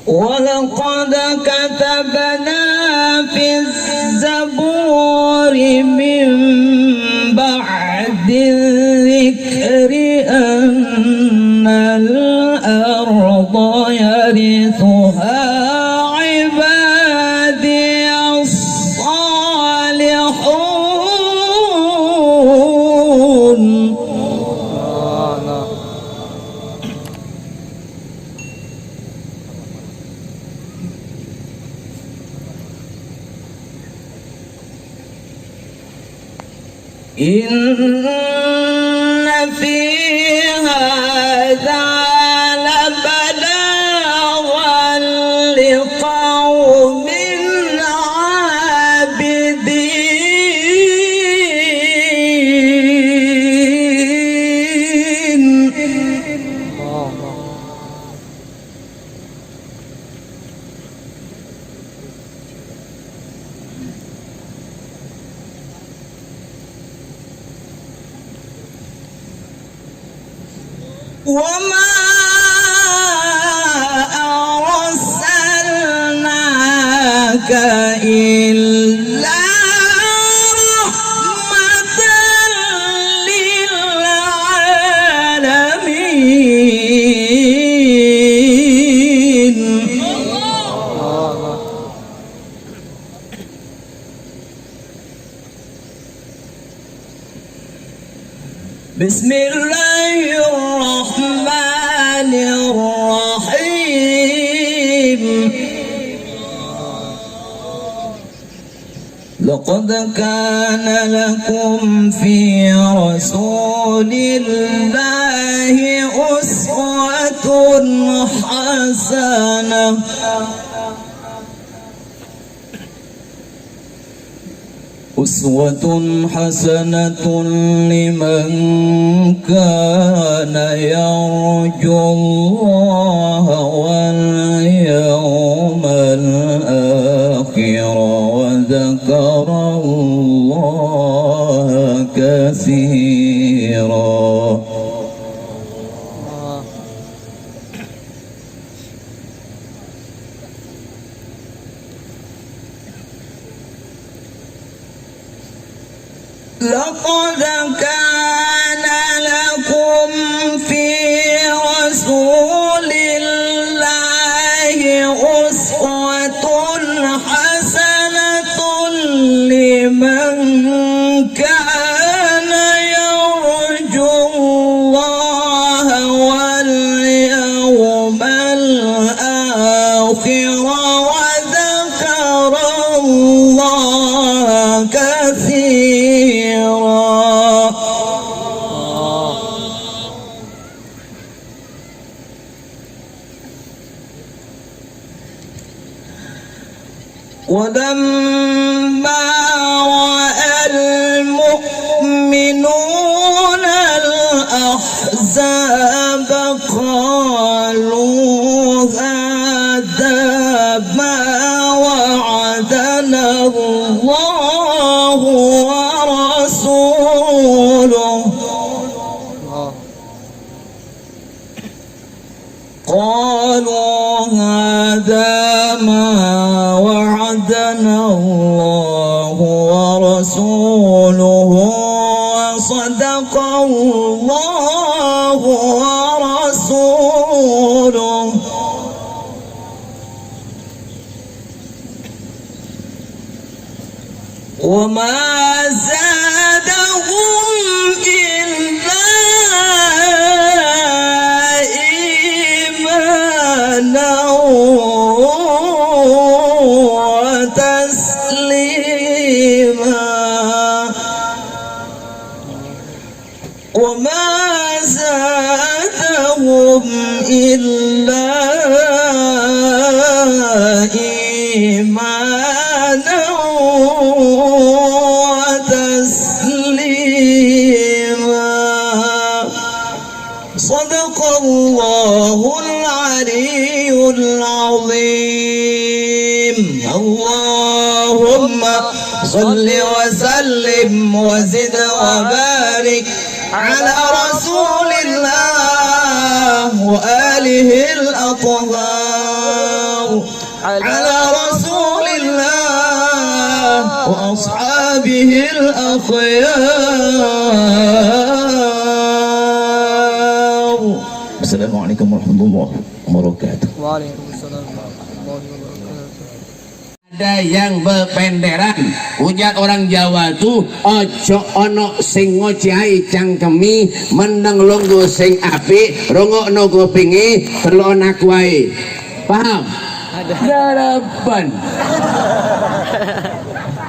ولقد كتبنا في الزبور من بعد الذكر أن الأرض يرثها عبادي الصالحون. إن في هذا لبلاغا لقوم عابدين. وما أرسلناك إلا رحمة للعالمين. بسم الله الرحمن الرحيم. لقد كان لكم في رسول الله أسوة حسنة لمن كان يرجو الله واليوم الآخر وذكر الله كثيرا. لقد كان لكم في رسول الله أسوة حسنة لمن كان يرجو الله واليوم الآخر وذكر الله كثيرا. ولما رأى المؤمنون الأحزاب قالوا هذا ما وعدنا الله ورسوله. قالوا هذا ما وعدنا الله ورسوله وصدق الله ورسوله. وما زادهم إلا إيمانا وتسليما. وما زادهم إلا إيمانا وتسليما. صدق الله العلي العظيم. اللهم صل وسلم وزد وبارك على رسول الله وآله الأطهار. على رسول الله وأصحابه الأخيار. السلام عليكم ورحمة الله وبركاته. Waalaikumsalam warahmatullahi wabarakatuh. Ada yang bependeran, ujar orang Jawa tuh, ojo ono sing ngocehai cangkemi, mendeng lungguh sing api, rongokno kupingi, telu anak wae. Paham? Harapan.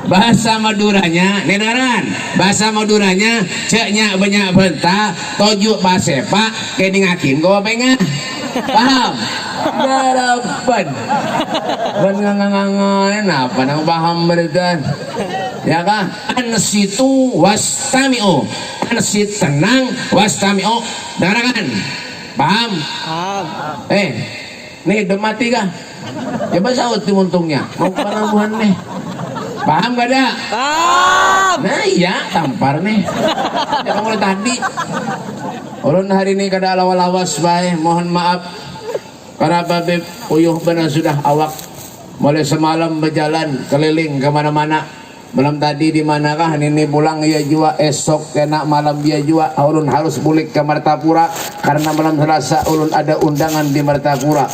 Bahasa Maduranya, nedaran. Bahasa Maduranya, ceknya banyak bentah, tojuk pasepak, keningakin kau pengen. Paham? Harapan. Ngangangangan apa nang paham berita? Ya kah? Ansitu wastami'u. Ansit tenang wastami'u. Dengarkan. Paham? Nih udah mati kah? Coba saut tim untungnya. Mau ke pelabuhan nih. Paham gak ada? Paham. Nah iya, tampar nih. Ya mulai tadi. Ulun hari ini kada lawas-lawas bae, mohon maaf. Para babib uyuh benar sudah awak. Mulai semalam berjalan keliling kemana-mana. Malam tadi di manakah ini pulang ya jua, esok kena malam dia jua. Ulun harus balik ke Martapura karena malam Selasa ulun ada undangan di Martapura.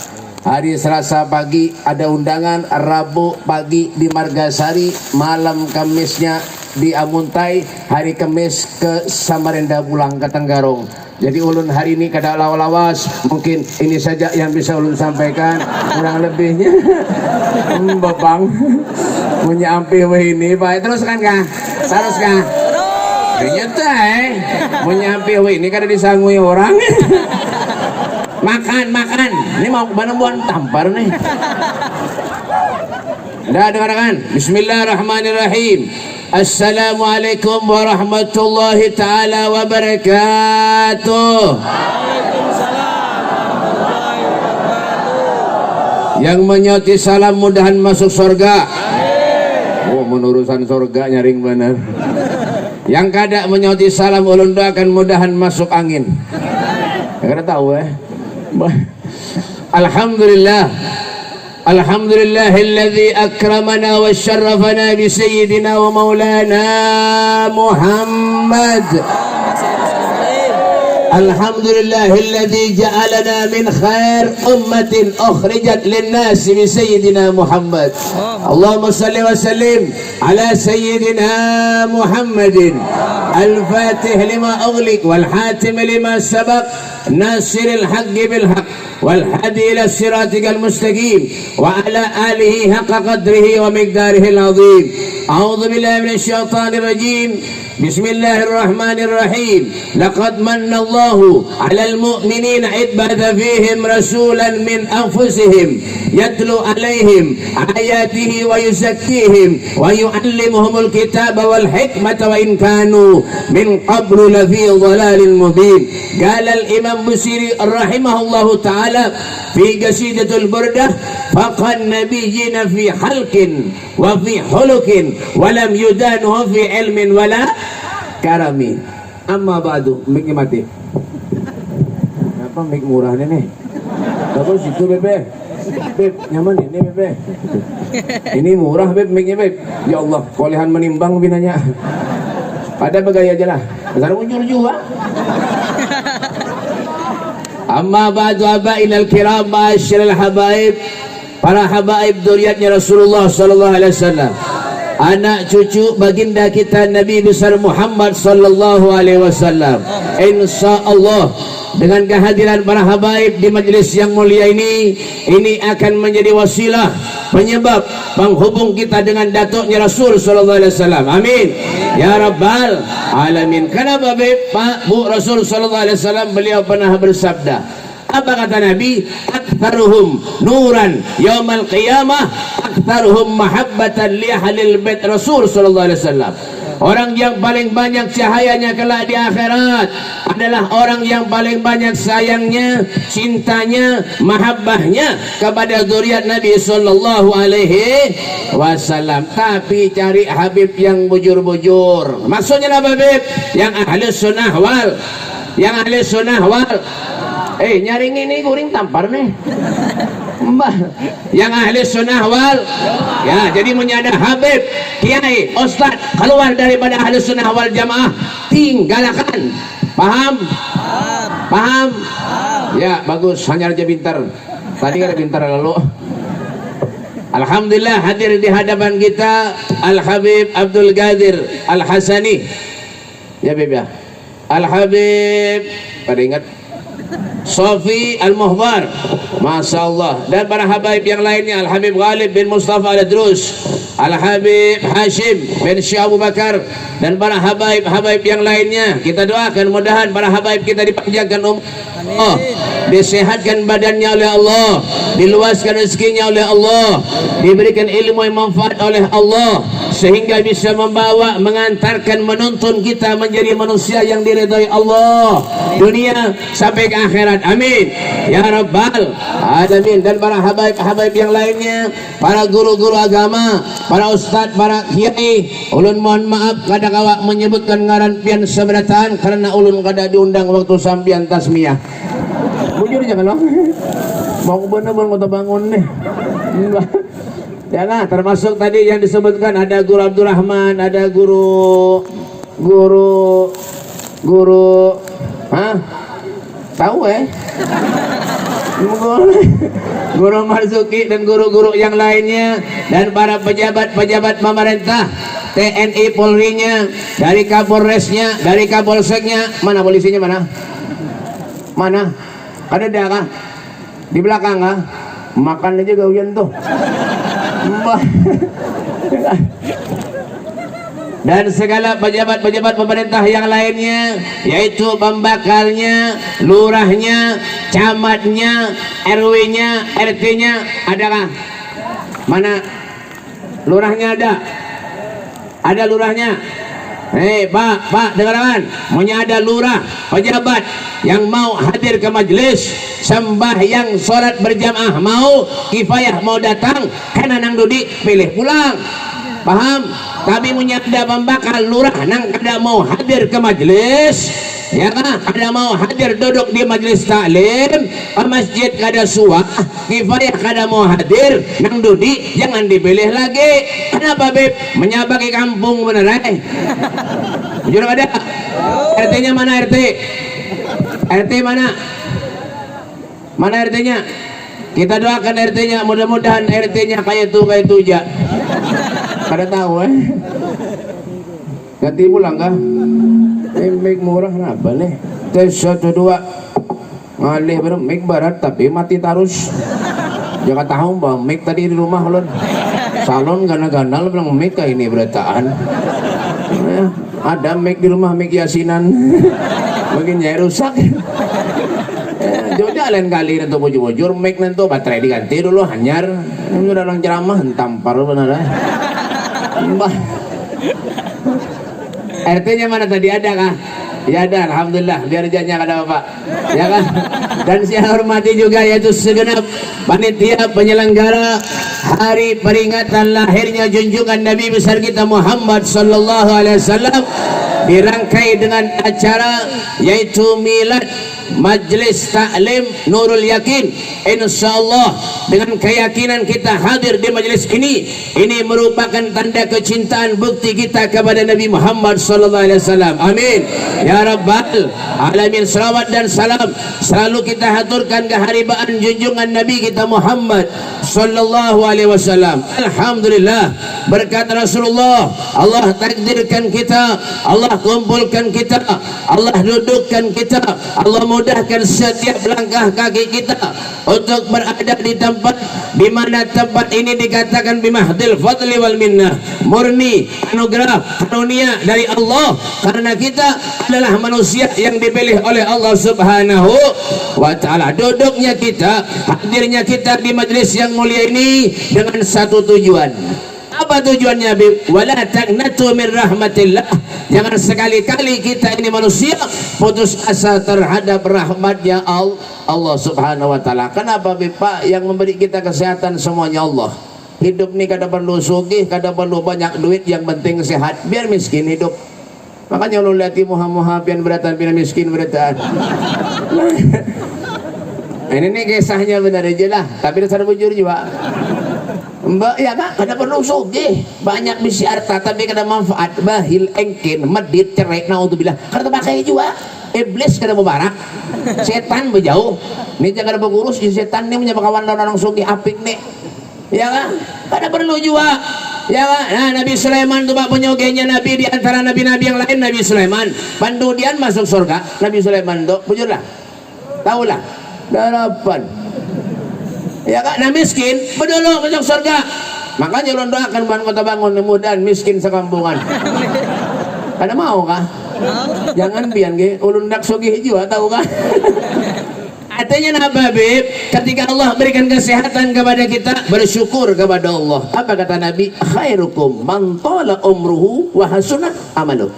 Hari Selasa pagi ada undangan, Rabu pagi di Margasari, malam Kamisnya di Amuntai, hari Kamis ke Samarinda pulang ke Tenggarong. Jadi ulun hari ini kada lawas, mungkin ini saja yang bisa ulun sampaikan, kurang lebihnya babang punya ampi ini baik. Teruskan kah? Teruskan. Ternyata punya ampi ini kada disangui orang. Makan. Ini mau ke mana buan tampar nih. Dah dengarkan. Bismillahirrahmanirrahim. Assalamualaikum warahmatullahi ta'ala wabarakatuh. Yang menyoti salam mudahan masuk surga. Oh, menurusan surga nyaring bener. Yang kada menyoti salam ulun doakan mudahan masuk angin. Kada tahu Alhamdulillah. Alhamdulillahilladzi akramana wa syarrafana bi sayyidina wa maulana Muhammad. Alhamdulillahilladzi ja'alana min khair ummatin ukhrijat lin-nas bi sayyidina Muhammad. Allahumma shalli wa sallim ala sayyidina Muhammadin al-fatih lima ughliq wal hatim lima sabaq nasiril haqqi bil haqq والهدي إلى صراطك المستقيم وعلى آله حق قدره ومقداره العظيم. أعوذ بالله من الشيطان الرجيم. بسم الله الرحمن الرحيم. لقد من الله على المؤمنين إذ بعث فيهم رسولا من أنفسهم يتلو عليهم آياته ويزكيهم ويعلمهم الكتاب والحكمة وإن كانوا من قبل لفي ضلال مبين. قال الإمام بوصيري رحمه الله تعالى في قصيدة البردة فقه النبيين في حلق وفي حلق ولم يدانه في علم ولا karami. Amma ba'du, mic mati. Apa mic murah nih? Bagus itu bebe. Beb, nyaman ini bebe. Ini murah beb, micnya beb. Ya Allah, kolehan menimbang binanya. Ada begaya aja lah. Besar ujur juga. Amma ba'du abainal kiram ma'asyiral habaib. Para habaib dzurriyyatnya Rasulullah sallallahu alaihi wasallam. Anak cucu baginda kita Nabi besar Muhammad sallallahu alaihi wasallam. Insyaallah dengan kehadiran para habaib di majelis yang mulia ini akan menjadi wasilah penyebab penghubung kita dengan datuknya Rasul sallallahu alaihi wasallam. Amin ya rabbal alamin. Kenapa Pak Bu Rasul sallallahu alaihi wasallam beliau pernah bersabda, apa kata Nabi? Aktsaruhum nuran yaumal qiyamah aktsaruhum mahabbatan li ahlil bait Rasul sallallahu alaihi wasallam. Orang yang paling banyak cahayanya kelak di akhirat adalah orang yang paling banyak sayangnya, cintanya, mahabbahnya kepada zuriat Nabi sallallahu alaihi wasallam. Tapi cari habib yang bujur-bujur. Maksudnya apa habib? Yang ahli sunnah wal. Yang ahli sunnah wal. Nyaring ini kuring tampar nih. Yang ahli sunnah wal ya, jadi menyada Habib, Kiai, Ustad keluar daripada ahli sunnah wal jamaah, tinggalkan. Paham? Paham? Ya bagus, hanya aja pintar. Tadi kan pintar lalu. Alhamdulillah hadir di hadapan kita Al Habib Abdul Qadir Al Hasani. Ya Bib ya. Al Habib, pada ingat Sofi Al-Muhbar, Masya Allah. Dan para habaib yang lainnya, Al-Habib Ghalib bin Mustafa Al-Drus, Al-Habib Hashim bin Syekh Abu Bakar, dan para habaib yang lainnya. Kita doakan mudahan para habaib kita dipanjangkan umur, disehatkan badannya oleh Allah, diluaskan rezekinya oleh Allah, diberikan ilmu yang manfaat oleh Allah, sehingga bisa membawa, mengantarkan, menuntun kita menjadi manusia yang diridhai Allah dunia sampai ke akhirat. Amin ya rabbal alamin. Dan para habaib yang lainnya, para guru-guru agama, para ustadz, para kiai, ulun mohon maaf kadang awak menyebutkan ngaran pian seberatan karena ulun kada diundang waktu sampian tasmiyah. Bujur jangan mau bener-bener mau bangun nih. Ya nah, termasuk tadi yang disebutkan ada Guru Abdurrahman, ada guru tahu Guru Marzuki dan guru-guru yang lainnya, dan para pejabat-pejabat pemerintah, TNI Polri-nya, dari Kapolresnya, dari Kapolseknya. Mana polisinya, mana ada kah di belakang kah? Makan aja gak hujan tuh. Dan segala pejabat-pejabat pemerintah yang lainnya, yaitu pembakalnya, lurahnya, camatnya, RW-nya, RT-nya. Adakah? Mana lurahnya? Ada lurahnya. Hei Pak dengarkan, maunya ada lurah, pejabat yang mau hadir ke majelis sembahyang sholat berjamaah, mau kifayah, mau datang, karena nang dudi pilih pulang. Paham? Tapi menyada pembakal lurah nang kada mau hadir ke majelis, ya kan? Kada mau hadir duduk di majelis taklim, masjid kada suah, kifayah kada mau hadir, nang dudi jangan dipilih lagi. Kenapa Beb? Menyabaki kampung beneran. Jujur ada? RT-nya mana RT? RT mana? Mana RT-nya? Kita doakan RT-nya, mudah-mudahan RT-nya kayak itu ja. Kada tahu ganti pulang kah? Mic murah kenapa nih? Tes 1 2 ngalih bener, mic barat tapi mati terus. Jangan tahu bang, mic tadi di rumah lon salon gana-gana lo bilang mic kayak ini berataan. Ada mic di rumah, mic yasinan. Mungkin jaya rusak. Jodoh lain kali nanti bujur-bujur mic nanti baterai diganti dulu hanyar. Ini udah orang ceramah tampar bener. RT-nya mana tadi, ada kah? Ya ada, alhamdulillah, biar jangan ada Bapak. Ya kan? Dan saya hormati juga yaitu segenap panitia penyelenggara hari peringatan lahirnya junjungan Nabi besar kita Muhammad sallallahu alaihi wasallam, dirangkai dengan acara yaitu milad Majlis Taklim Nurul Yakin. Insyaallah dengan keyakinan kita hadir di majlis ini merupakan tanda kecintaan bukti kita kepada Nabi Muhammad sallallahu alaihi wasallam. Amin ya rabbal alamin. Salawat dan salam selalu kita haturkan keharibaan junjungan Nabi kita Muhammad sallallahu alaihi wasallam. Alhamdulillah, berkat Rasulullah Allah takdirkan kita, Allah kumpulkan kita, Allah dudukkan kita, Allah mudahkan setiap langkah kaki kita untuk berada di tempat di mana tempat ini dikatakan bimahdil fadli wal minnah, murni anugerah karunia dari Allah, karena kita adalah manusia yang dipilih oleh Allah Subhanahu wa taala. Duduknya kita, hadirnya kita di majelis yang mulia ini dengan satu tujuan. Apa tujuannya? Wala taqnatu min rahmatillah. Jangan sekali-kali kita ini manusia putus asa terhadap rahmatnya Allah Subhanahu wa taala. Kenapa Pak? Yang memberi kita kesehatan semuanya Allah. Hidup ini kada perlu sugih, kada perlu banyak duit, yang penting sehat. Biar miskin hidup. Makanya lu lihat muha-muha pian beratan pian miskin beratan. Ini nih kisahnya benar aja lah, tapi dasar bujur juga. Mbak ya kak, kada perlu sugih, banyak bisi harta tapi kada manfaat, bahil engkin, medit, cerai, naudzubillah. Kada pakai juga. Iblis kada mubarak, setan berjauh. Ini jangan berurus, setan ini punya kawan orang sugih apik nih. Ya kan? Kada perlu juga. Ya kan? Nah, Nabi Sulaiman tuh pak penyogenya Nabi di antara nabi-nabi yang lain. Nabi Sulaiman pandudian masuk surga. Nabi Sulaiman tuh bujurlah, tahulah darapan. Ya kan? Nah miskin bedolo masuk surga. Makanya ulun doakan bukan kota bangun mudahan miskin sekampungan. Kada mau kah? Jangan biar ge ulun dak sugih juga tahu kan? Artinya apa Bib? Ketika Allah berikan kesehatan kepada kita, bersyukur kepada Allah. Apa kata Nabi? Khairukum man tala umruhu wa hasuna amaluh.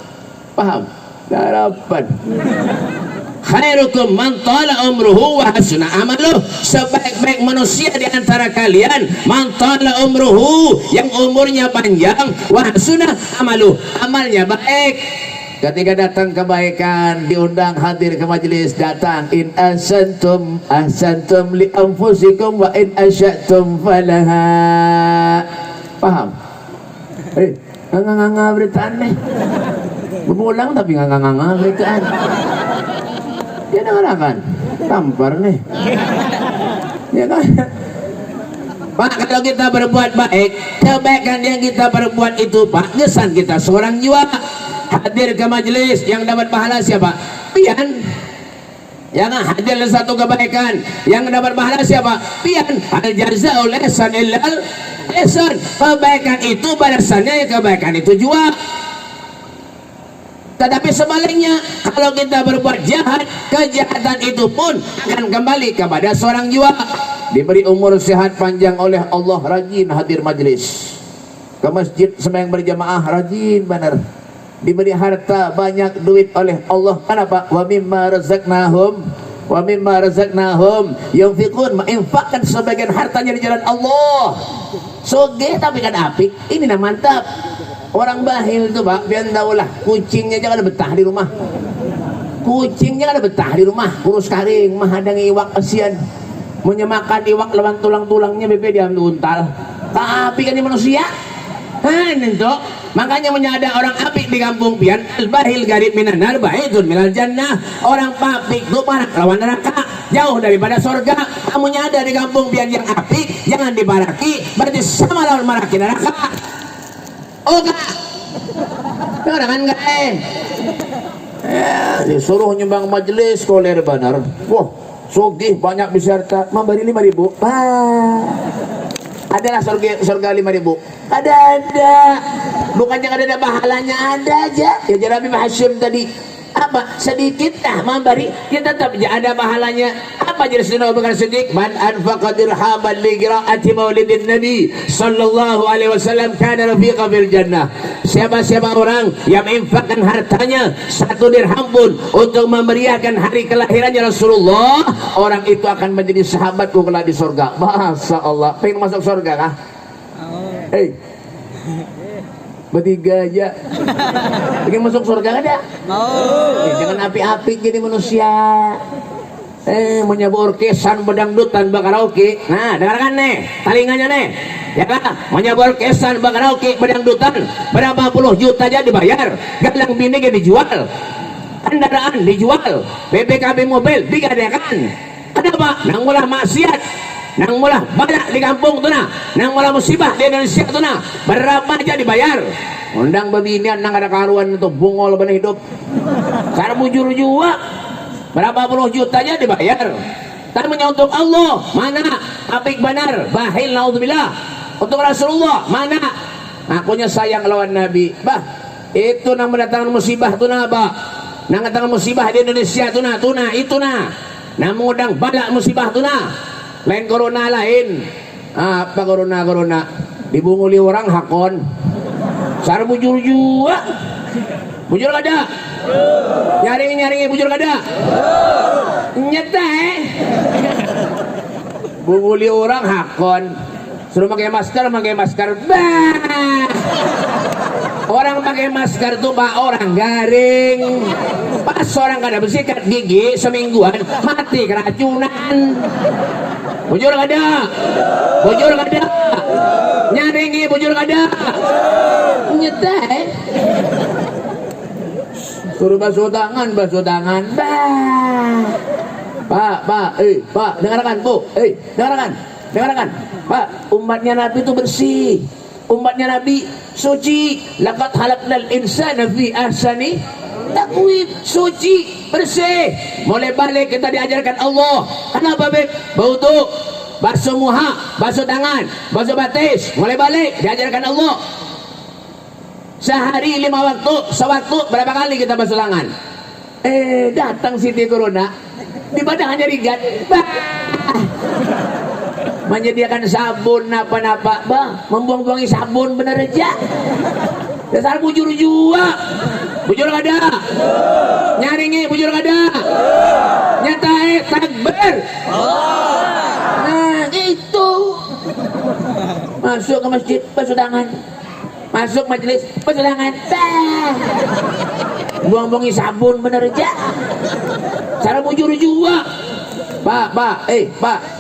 Paham? Harapan. Khairukum man tala umruhu wa hasuna amaluh. Sebaik-baik manusia di antara kalian man tala umruhu, yang umurnya panjang, wa hasuna amaluh, amalnya baik. Ketika datang kebaikan, diundang hadir ke majelis, datang in ahsantum ahsantum li anfusikum wa in asyatum falaha. Paham? Nganga-nganga beritaan nih. Berulang tapi nganga-nganga beritaan. Dia dengarkan, tampar nih. Ya kan? Pak, kalau kita berbuat baik, kebaikan yang kita perbuat itu Pak, ngesan kita seorang jiwa. Hadir ke majelis yang dapat pahala siapa? Pian. Yang hadir satu kebaikan yang dapat pahala siapa? Pian. Al jazaa'ul ihsan illal ihsan. Kebaikan itu balasannya kebaikan itu juga. Tetapi sebaliknya, kalau kita berbuat jahat, kejahatan itu pun akan kembali kepada seorang jiwa. Diberi umur sehat panjang oleh Allah, rajin hadir majelis. Ke masjid sembahyang berjamaah, rajin benar. Diberi harta banyak duit oleh Allah. Kenapa? Wa mimma razaqnahum yunfiqun, menginfakkan sebagian hartanya di jalan Allah. Sogeh tapi kan apik. Ini nah mantap. Orang bahil tuh Pak, biar tahulah, kucingnya jangan betah di rumah. Kucingnya ada betah di rumah, kurus karing, mahadangi iwak kasihan. Menyemakan iwak lawan tulang-tulangnya bebe dia untal. Tapi kan ini manusia. Itu makanya ada orang apik di kampung pian, al-bahil garib minan nar baidun minal jannah. Orang apik itu parah lawan neraka, jauh daripada surga. Kamu ada di kampung pian yang apik, jangan dibaraki, berarti sama lawan maraki neraka. Oh kak, orang kan enggak disuruh nyumbang majelis koler benar. Wah, sugih banyak beserta, memberi 5.000. Adalah surga 5.000. Ada. Bukannya ada pahalanya, ada aja. Ya Nabi Hashim tadi apa sedikit memberi, ya tetap ada pahalanya. Apa jadi Sayyidina Abu Bakar Siddiq? Man anfaqa dirhaman li qiraati maulidin Nabi sallallahu alaihi wasallam kana rafiqa fil jannah. Siapa orang yang menginfakkan hartanya 1 dirham pun untuk memeriahkan hari kelahirannya Rasulullah, orang itu akan menjadi sahabatku kelak di surga. Masya Allah. Pengen masuk surga kah? Bertiga aja pengen masuk surga ada? Jangan api-api jadi manusia. Menyebut orkesan bedangdutan bakaraoke. Nah dengarkan nih talingannya nih, ya kan? Menyebut orkesan bakaraoke bedangdutan berapa puluh juta aja dibayar. Galang bini dijual, kendaraan dijual, BPKB mobil digadekan. Kenapa? Nang mulah maksiat, nang mulah banyak di kampung tuh nah, nang mulah musibah di Indonesia tuh nah, berapa aja dibayar. Undang babinian nang ada karuan untuk bungol benih hidup. Karena bujur juga berapa puluh juta aja dibayar. Tapi untuk Allah mana apik benar, bahil naudzubillah. Untuk Rasulullah mana akunya sayang lawan Nabi. Bah itu nang mendatangkan musibah tuh nah, bah nang mendatangkan musibah di Indonesia tuh nah, itu nah, nang mengundang balak musibah tuh nah. Lain corona lain. Apa corona dibunguli orang hakon. Sar bujur juga. Bujur ada? Nyaring bujur ada? Nyata bunguli orang hakon. Suruh pakai masker. Bah. Orang pakai masker tuh Pak, orang garing. Pas orang kada bersikat gigi semingguan mati keracunan. Bujur kada? Bujur kada? Nyaringi bujur kada? Nyetai. Suruh basuh tangan. Pak, dengarkan, Bu. Dengarkan. Pak, umatnya Nabi itu bersih. Umatnya Nabi suci. Laqad khalaqnal insana fi ahsani taqwim. Suci, bersih. Mulai balik kita diajarkan Allah. Kenapa, Beb? Berwudu, basuh muha, basuh tangan, basuh batis. Mulai balik diajarkan Allah. Sehari 5 waktu, sewaktu berapa kali kita basuh tangan? Datang Siti Corona, di badan hanya ringan. Menyediakan sabun napa-napa, membuang-buangi sabun bener aja. Dasar bujur jua. Bujur kada? Nyaringi bujur kada? Nyatai takbir. Nah, itu. Masuk ke masjid, basuh tangan. Masuk majelis, basuh tangan. Buang-buangi sabun bener aja. Cara bujur jua. Pak,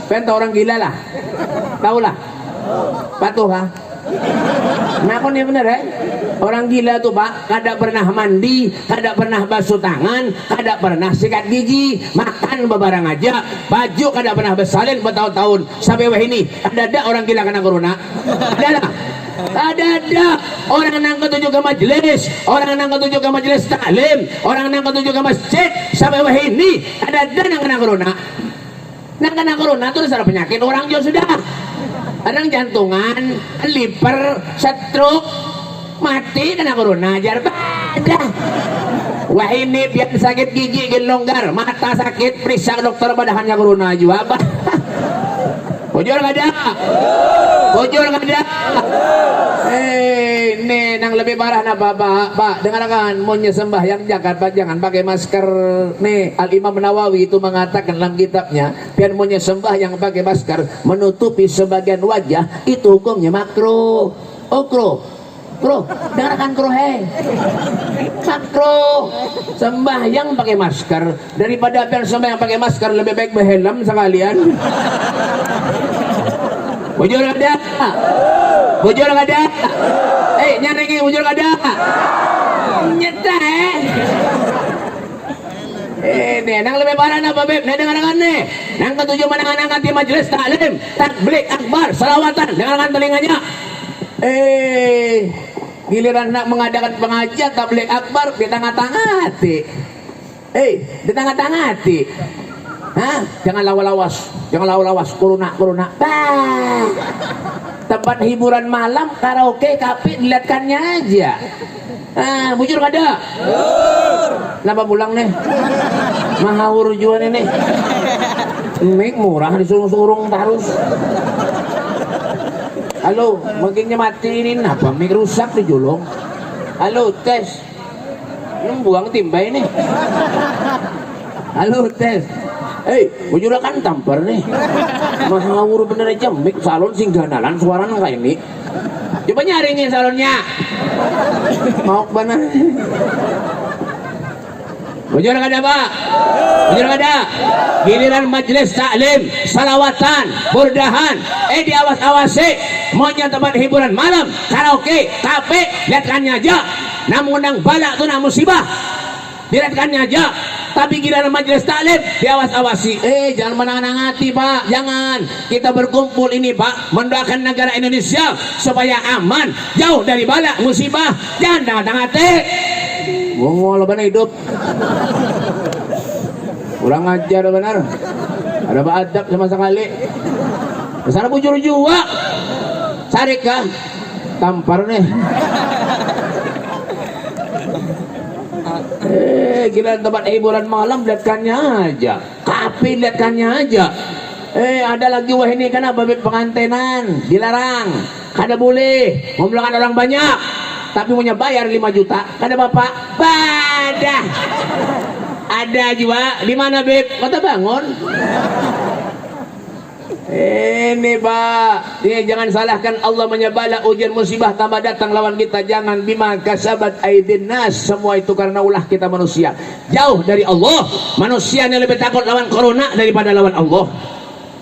penta orang gila lah. Tahu lah. Patuh ha? Nah, kok ini bener Orang gila tuh Pak, kada pernah mandi, kada pernah basuh tangan, kada pernah sikat gigi, makan bebarang aja, baju kada pernah bersalin bertahun-tahun. Sampai wah ini, ada orang gila kena corona? Ada. Orang nang ketujuh ke majelis, orang nang ketujuh ke majelis taklim, orang nang ketujuh ke masjid, sampai wah ini, ada nang kena corona. Nang kena corona itu dasar penyakit orang juga sudah. Kadang jantungan, liver, stroke, mati kena corona ajar pada. Wah ini biar sakit gigi longgar, mata sakit, periksa dokter padahannya corona juga. Bujur kada? Bujur kada? Nih nang lebih parah napa Pak? Dengarkan, mau nyesembah yang Jakarta jangan pakai masker. Nih Al Imam Nawawi itu mengatakan dalam kitabnya, biar mau nyesembah yang pakai masker menutupi sebagian wajah itu hukumnya makruh. Kro, dengarkan kro makro sembahyang pakai masker daripada biar sembahyang pakai masker lebih baik berhelm sekalian. Bujur kada? Bujur kada? Nyaringi bujur kada? Nyeta nih, nang lebih parah apa Beb? Nih dengarkan nih. Nang ketujuh menangan di majelis taklim, takbir akbar, salawatan. Dengarkan telinganya. Giliran nak mengadakan pengajian tabligh akbar di tengah-tengah hati. Di tengah-tengah hati. Jangan lawas, corona. Tempat hiburan malam, karaoke, kafe dilihatkannya aja. Bujur kada? Kenapa pulang nih? Mahawur juan ini. Mik murah disuruh-suruh terus. Halo, makinnya mati ini apa? Mik rusak dijulung. Halo, tes. Lu buang timba ini. Halo, tes. Bujur kan tampar nih. Mahawur bener aja mik salon singganalan suaranya kayak ini. Coba nyari nih salonnya. Mau bener. Bujur kada Pak? Bujur kada? Giliran majelis taklim, salawatan, burdahan, diawas-awasi, maunya tempat hiburan malam, karaoke, kafe, lihatkannya aja. Namun nang balak tuh nang musibah, dilihatkannya aja. Tapi giliran majelis taklim, diawas-awasi. Jangan menangan-hati Pak, jangan. Kita berkumpul ini Pak, mendoakan negara Indonesia supaya aman, jauh dari balak, musibah. Jangan menangan-hati. Ngomong benar hidup. Kurang ajar benar. Ada adab sama sekali. Kesana bujur juga. Sarik kah? Tampar nih. Gila tempat hiburan malam lihatkannya aja. Kafe lihatkannya aja. Ada lagi wah ini kenapa pengantenan dilarang. Kada boleh memulakan orang banyak. Tapi punya bayar 5 juta. Kada Bapak? Pada. Ada juga. Di mana Beb? Kota Bangun. Ini Pak, ini jangan salahkan Allah menyabala ujian musibah tambah datang lawan kita. Jangan bima kasabat aidin nas. Semua itu karena ulah kita manusia. Jauh dari Allah. Manusia yang lebih takut lawan corona daripada lawan Allah.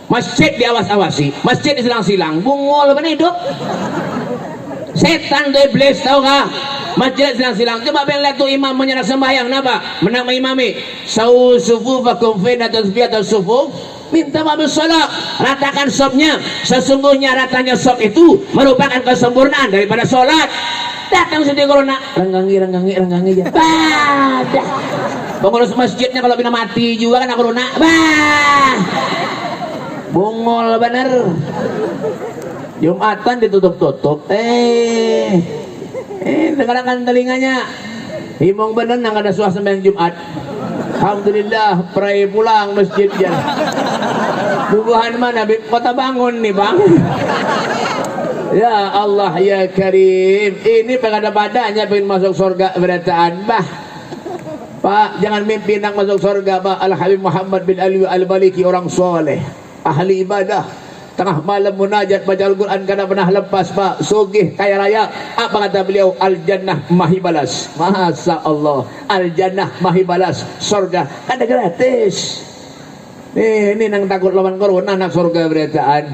Masjid diawas-awasi, masjid disilang-silang, bungol apa hidup. Setan tuh iblis tahu kah? Masjid silang-silang. Coba pengen lihat tuh imam menyerah sembahyang, kenapa? Menang mengimami. Sawu sufu fakum fina tasbiyat sufu. Minta maaf sholat, ratakan sopnya. Sesungguhnya ratanya sop itu merupakan kesempurnaan daripada sholat. Datang sedih corona, renggangi aja. Badah. Pengurus masjidnya kalau bina mati juga kan corona. Bah. Bungol bener. Jumatan ditutup-tutup. Dengarkan telinganya. Himong bener nang ada suasana yang Jumat. Alhamdulillah, pray pulang masjidnya. Bubuhan mana? Kota bangun nih bang. Ya Allah ya Karim. Ini pada-padanya pengen masuk surga berataan bah. Pak, jangan mimpi nak masuk surga Pak. Al-Habib Muhammad bin Ali Al-Baliki orang soleh, ahli ibadah. Tengah malam munajat baca Al-Quran kada pernah lepas Pak. Sugih kaya raya. Apa kata beliau? Al-Jannah mahi balas. Masya Allah, Al-Jannah mahi balas. Surga kada gratis. Ini nang takut lawan corona nak surga berataan.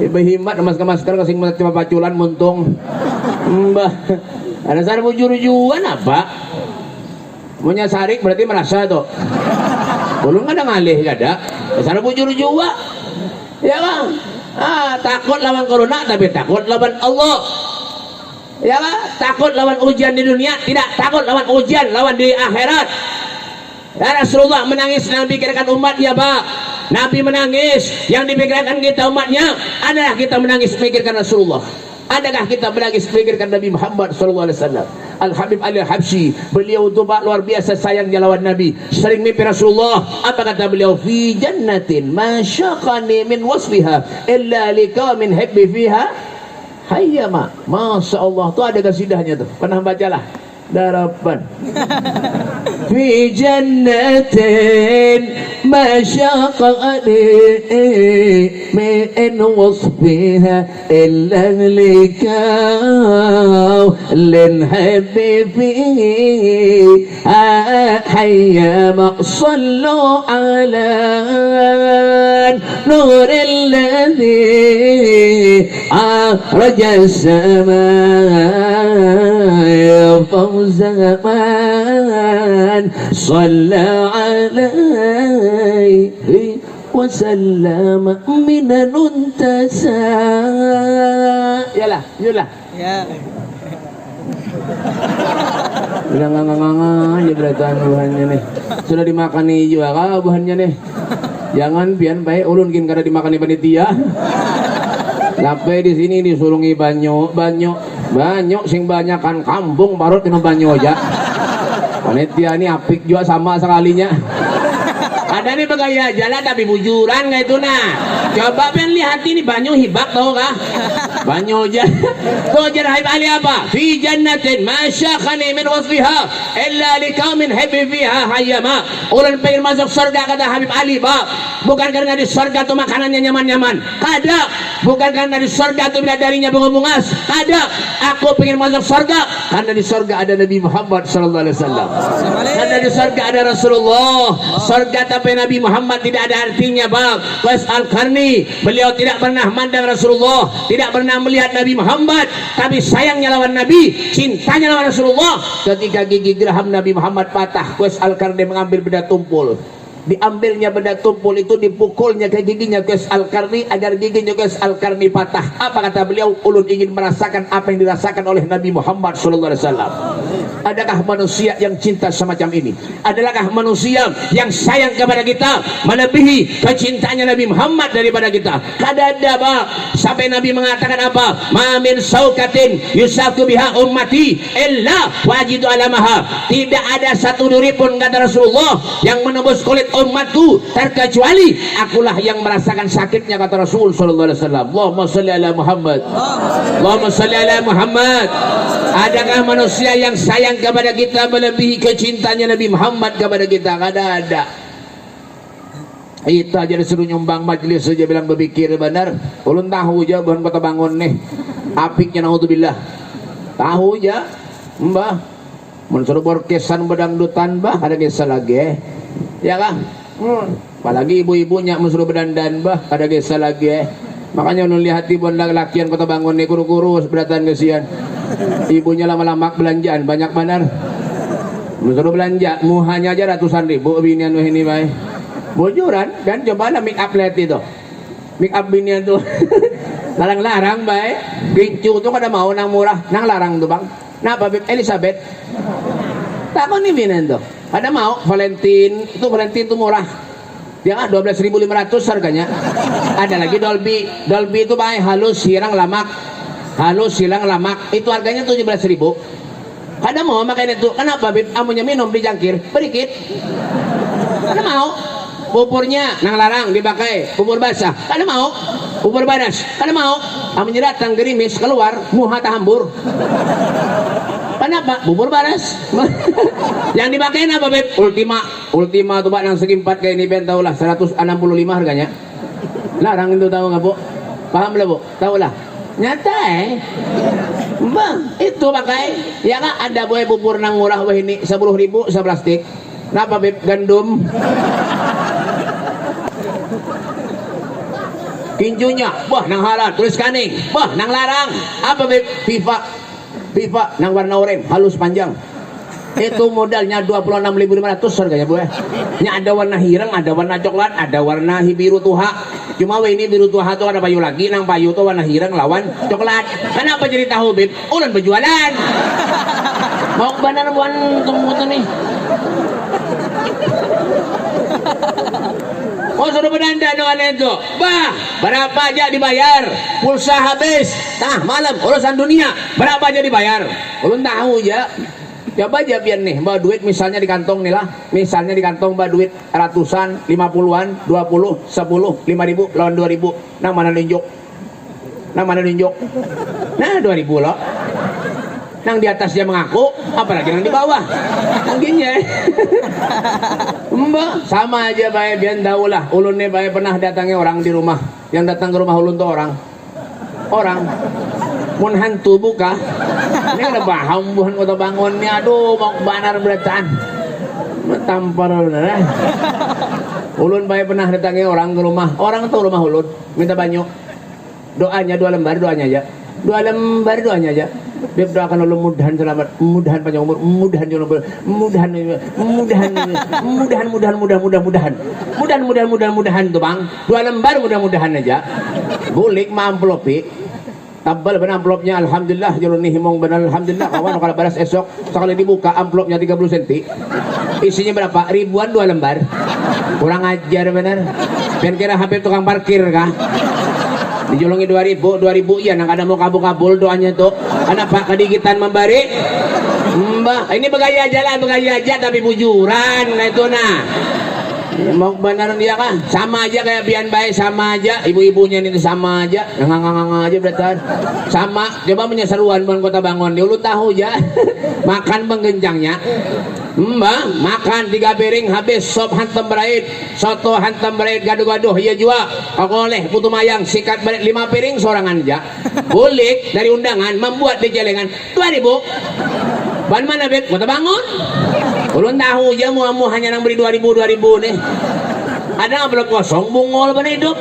Ibu himat masker kasing cuma paculan muntung. Mbah, ada sana bujur-juan apa? Punya sarik berarti merasa tuh. Belum ada ngalih kada. Sana bujur-juan. Ya bang, takut lawan corona tapi takut lawan Allah. Ya bang, takut lawan ujian di dunia, tidak takut lawan ujian lawan di akhirat. Ya Rasulullah menangis dan pikirkan umatnya Pak. Nabi menangis, yang dipikirkan kita umatnya adalah kita menangis memikirkan Rasulullah. Adakah kita menangis memikirkan Nabi Muhammad SAW? Al-Habib Ali Al-Habsyi, beliau itu Pak luar biasa sayangnya lawan Nabi. Sering mimpi Rasulullah. Apa kata beliau? Fi jannatin ma syaqani min wasfiha illa liqaumin habbi fiha hayyama. Masya Allah, tuh ada kasidahnya tuh. Pernah bacalah. Darapan. Fi jannatin ma syaqani min wasfiha illa liqaumin habbi fiha hayyama. Sallu ala nur alladhi araja as-samaa فوزمان صلى عليه وسلم من ننتسى. Yalah, yalah. Ya. Udah ngangang aja berataan buahnya nih. Sudah dimakan nih juga kah buahnya nih. Jangan pian baik ulun kin kada dimakan di panitia. Sampai di sini disulungi banyak sing banyak kan kampung parut kena banyak aja. Panitia ini apik juga sama sekalinya. Ada nih begaya jalan tapi bujuran kayak itu nah. Coba pengen lihat ini banyak hibak tau kah? Banyak aja. Tuh aja Habib Ali apa? Fi jannatin ma syaqani min wasfiha illa liqaumin habbi fiha hayyama. Orang pengen masuk surga kata Habib Ali Pak. Bukan karena di surga tuh makanannya nyaman-nyaman. Kada. Bukan karena di surga tuh bidadarinya bunga-bungas. Kada. Aku pengen masuk surga karena di surga ada Nabi Muhammad sallallahu alaihi wasallam. Karena di surga ada Rasulullah. Surga tapi Nabi Muhammad tidak ada artinya Bang. Qais Al-Qarni, beliau tidak pernah mandang Rasulullah, tidak pernah melihat Nabi Muhammad, tapi sayangnya lawan Nabi, cintanya lawan Rasulullah. Ketika gigi geraham Nabi Muhammad patah, Qais Al-Qarni mengambil benda tumpul. Diambilnya benda tumpul itu, dipukulnya ke giginya Qais Al-Qarni agar giginya Qais Al-Qarni patah. Apa kata beliau? Ulun ingin merasakan apa yang dirasakan oleh Nabi Muhammad SAW. Adakah manusia yang cinta semacam ini? Adakah manusia yang sayang kepada kita melebihi kecintanya Nabi Muhammad daripada kita? Kada ada Pak. Sampai Nabi mengatakan apa? Ma min saukatin yusaku biha ummati illa wajidu alamaha. Tidak ada satu duri pun kata Rasulullah yang menembus kulit umatku terkecuali akulah yang merasakan sakitnya kata Rasul sallallahu alaihi wasallam. Allahumma shalli ala Muhammad. Allahumma shalli ala Muhammad. Adakah manusia yang sayang kepada kita melebihi kecintanya Nabi Muhammad kepada kita? Kada ada. Kita aja disuruh nyumbang majelis aja bilang berpikir benar. Ulun tahu aja bukan kota bangun nih. Apiknya naudzubillah. Tahu aja, mbah. Mensuruh berkesan bedangdutan bah ada desa lagi, ya kan? Apalagi ibu-ibunya mensuruh berdandan bah ada desa lagi. Makanya ulun lihat ibu laki-lakian kota bangun nih kurus-kurus beratan kesian. Ibunya lama-lama belanjaan banyak benar. Mensuruh belanja, muhanya aja ratusan ribu binian ini baik. Bojoran dan coba ada make up lihat itu. Make up binian tuh. Larang-larang baik. Gincu tuh kada mau nang murah, nang larang tuh bang. Nah, Beb Elizabeth. Takon nih binian tuh. Ada mau Valentine tuh murah. Ya 12.500 harganya. Ada lagi Dolby itu baik halus silang lamak. Itu harganya 17.000. Kada mau makanya itu. Kenapa Beb? Amunya minum dijangkir, berikit. Kada mau. Pupurnya nang larang dipakai, pupur basah. Kada mau. Pupur badas. Kada mau. Amunya datang gerimis keluar, muha tahambur. Kenapa? Bubur baras. Yang dipakai apa Beb? Ultima tuh Pak yang segi 4 kayak ini ben tahu lah 165 harganya. Larang itu tahu nggak Bu? Paham lah Bu? Tahu lah. Nyata Bang, itu pakai. Ya kan ada boy bubur nang murah wah ini 10.000 seplastik. Kenapa Beb? Gandum. Kinjunya, wah nang halal, tulis kaning, wah nang larang. Apa Beb? FIFA nang warna oranye halus panjang. Itu modalnya 26.500 harganya Bu. Nya ada warna hirang, ada warna coklat, ada warna biru tuha. Cuma ini biru tuha tuh ada payu lagi, nang payu tuh warna hirang lawan coklat. Kenapa jadi tahu Beb? Ulun berjualan. Mau benar buan tunggu nih. Oh suruh berdandan dengan itu. Bah, berapa aja dibayar? Pulsa habis. Nah, malam urusan dunia. Berapa aja dibayar? Ulun tahu ya. Coba aja biar nih, bawa duit misalnya di kantong nih lah. Misalnya di kantong bawa duit ratusan, 50-an, 20, 10, 5.000 lawan 2.000. Nah, mana nunjuk? Nah, 2.000 loh. Nang di atas dia mengaku, apalagi nang di bawah. Mungkinnya. Mbak, sama aja baik biar tahu lah. Ulun nih baik pernah datangi orang di rumah. Yang datang ke rumah ulun tuh orang. Mun hantu buka. Ini ada paham buhan kota bangunnya. Aduh, mau banar beratan. Tampar bener. Ulun baik pernah datangi orang ke rumah. Orang tuh rumah ulun minta banyu. Doanya 2 lembar doanya aja. 2 lembar doanya aja. Dia doakan Allah mudahan selamat, mudahan panjang umur, mudahan tuh bang. 2 lembar mudah-mudahan aja. Bulik ma amplopi. Tabal benar amplopnya alhamdulillah jalur nih himong benar alhamdulillah kawan kalau balas esok sekali dibuka amplopnya 30 cm. Isinya berapa? Ribuan 2 lembar. Kurang ajar benar. Biar kira HP tukang parkir kah? Dijolongi 2.000 ya nang ada mau kabul-kabul doanya tuh. Kenapa kedigitan membari? Mbah, ini begaya aja tapi bujuran nah itu nah. Mau benar dia kan sama aja kayak bian baik sama aja ibu-ibunya ini sama aja ngang aja berarti sama. Coba menyeseruan bukan kota bangun dia lu tahu aja. Makan penggenjangnya Mbak makan 3 piring habis sop hantam berait soto hantam berait gaduh-gaduh iya juga oleh putu mayang sikat berait 5 piring sorangan aja. Bulik dari undangan membuat di celengan 2.000 ban mana Beb? Kota bangun ulun tahu aja mu hanya nang beri 2.000 nih. Ada nggak belum kosong bungol bener hidup.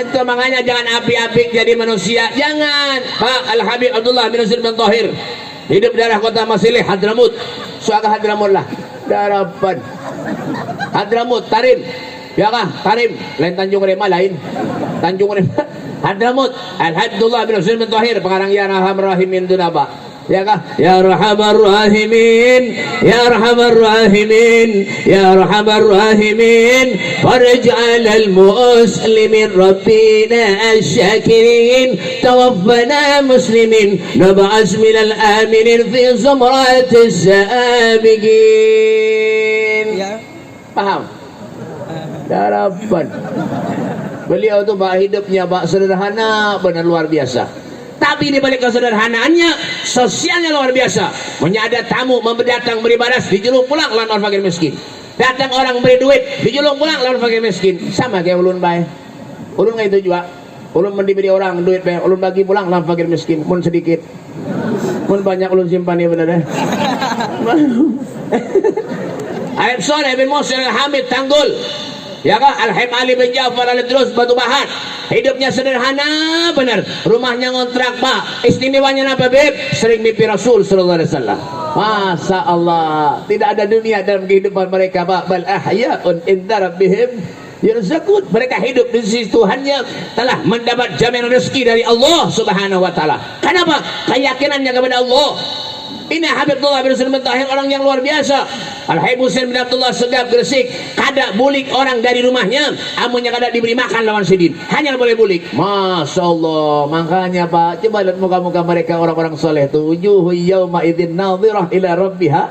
Itu makanya jangan api-api jadi manusia, jangan. Pak Al-Habib Abdullah bin Nasir bin Tahir hidup di daerah kota Masilih Hadramut. Suaka Hadramut lah darapan Hadramut Tarim ya kah Tarim lain Tanjung Rema lain Tanjung Rema Hadramut Al-Habib Abdullah bin Nasir bin Tahir pengarang ya Arhamar Rahimin itu apa ya kah ya Arhamar Rahimin ya Arhamar Rahimin ya Arhamar Rahimin farj'al al-muslimin rabbina asyakirin tawaffana muslimin nab'as min al-aminin fi zumratis sabiqin. Paham? Darapan beliau tuh pak hidupnya pak sederhana benar luar biasa. Tapi di balik kesederhanaannya, sosialnya luar biasa. Menyadar tamu, memberdatang, beribadah, dijeluk pulang lan orang fakir miskin. Datang orang beri duit, dijulung pulang lawan fakir miskin. Sama kayak ulun bae. Ulun nggak itu juga. Ulun diberi orang duit bae, ulun bagi pulang lawan fakir miskin. Mun sedikit, mun banyak ulun simpan ya bener deh. Ayat Saleh bin Musa al-Hamid Tanggul. Ya kan, Al-Habib Ali bin Ja'far al-Drus Batu Bahat. Hidupnya sederhana benar. Rumahnya ngontrak pak. Istimewanya apa beb? Sering mimpi Rasul sallallahu alaihi wasallam. Masya Allah. Tidak ada dunia dalam kehidupan mereka pak. Bal ahya'un inda rabbihim yurzaqun. Mereka hidup di sisi Tuhannya, telah mendapat jaminan rezeki dari Allah Subhanahu wa taala. Kenapa? Keyakinannya kepada Allah. Ini Habibullah bin Sulaiman Tahir, orang yang luar biasa. Al-Habib Husain bin Abdullah Segaf Gresik, kada bulik orang dari rumahnya, amunnya kada diberi makan lawan sidin, hanya boleh bulik. Masya Allah. Makanya pak, coba lihat muka-muka mereka orang-orang soleh tuh. Wujuhu yawma idzin nadhirah ila rabbiha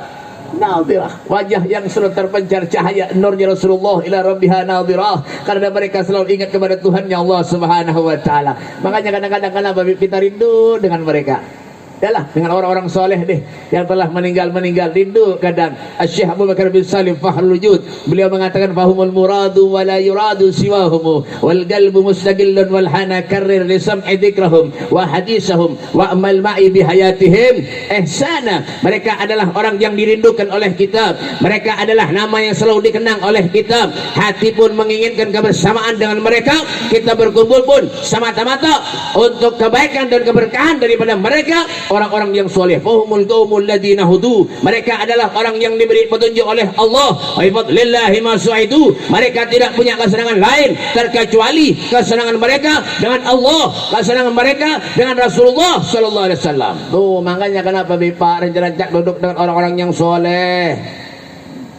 nadhirah. Wajah yang selalu terpancar cahaya nurnya Rasulullah ila rabbiha nadhirah, karena mereka selalu ingat kepada Tuhannya Allah Subhanahu wa taala. Makanya kadang-kadang kenapa kita rindu dengan mereka? Yalah, dengan orang-orang soleh deh yang telah meninggal rindu kadang. Syekh Abu Bakar bin Salim Fahrul Wujud, beliau mengatakan fahumul muradu wa la yuradu siwahum wal qalbu mustaqillun wal hana karrir li sam'i dzikrahum wa hadisahum wa amal ma'i bi hayatihim ihsana. Mereka adalah orang yang dirindukan oleh kitab, mereka adalah nama yang selalu dikenang oleh kitab. Hati pun menginginkan kebersamaan dengan mereka. Kita berkumpul pun semata-mata untuk kebaikan dan keberkahan daripada mereka, orang-orang yang soleh. Fahumul qaumul ladina hudu. Mereka adalah orang yang diberi petunjuk oleh Allah. Wa fadlillahi ma su'idu. Mereka tidak punya kesenangan lain terkecuali kesenangan mereka dengan Allah, kesenangan mereka dengan Rasulullah sallallahu alaihi wasallam. Tuh makanya kenapa Pak rancak duduk dengan orang-orang yang soleh.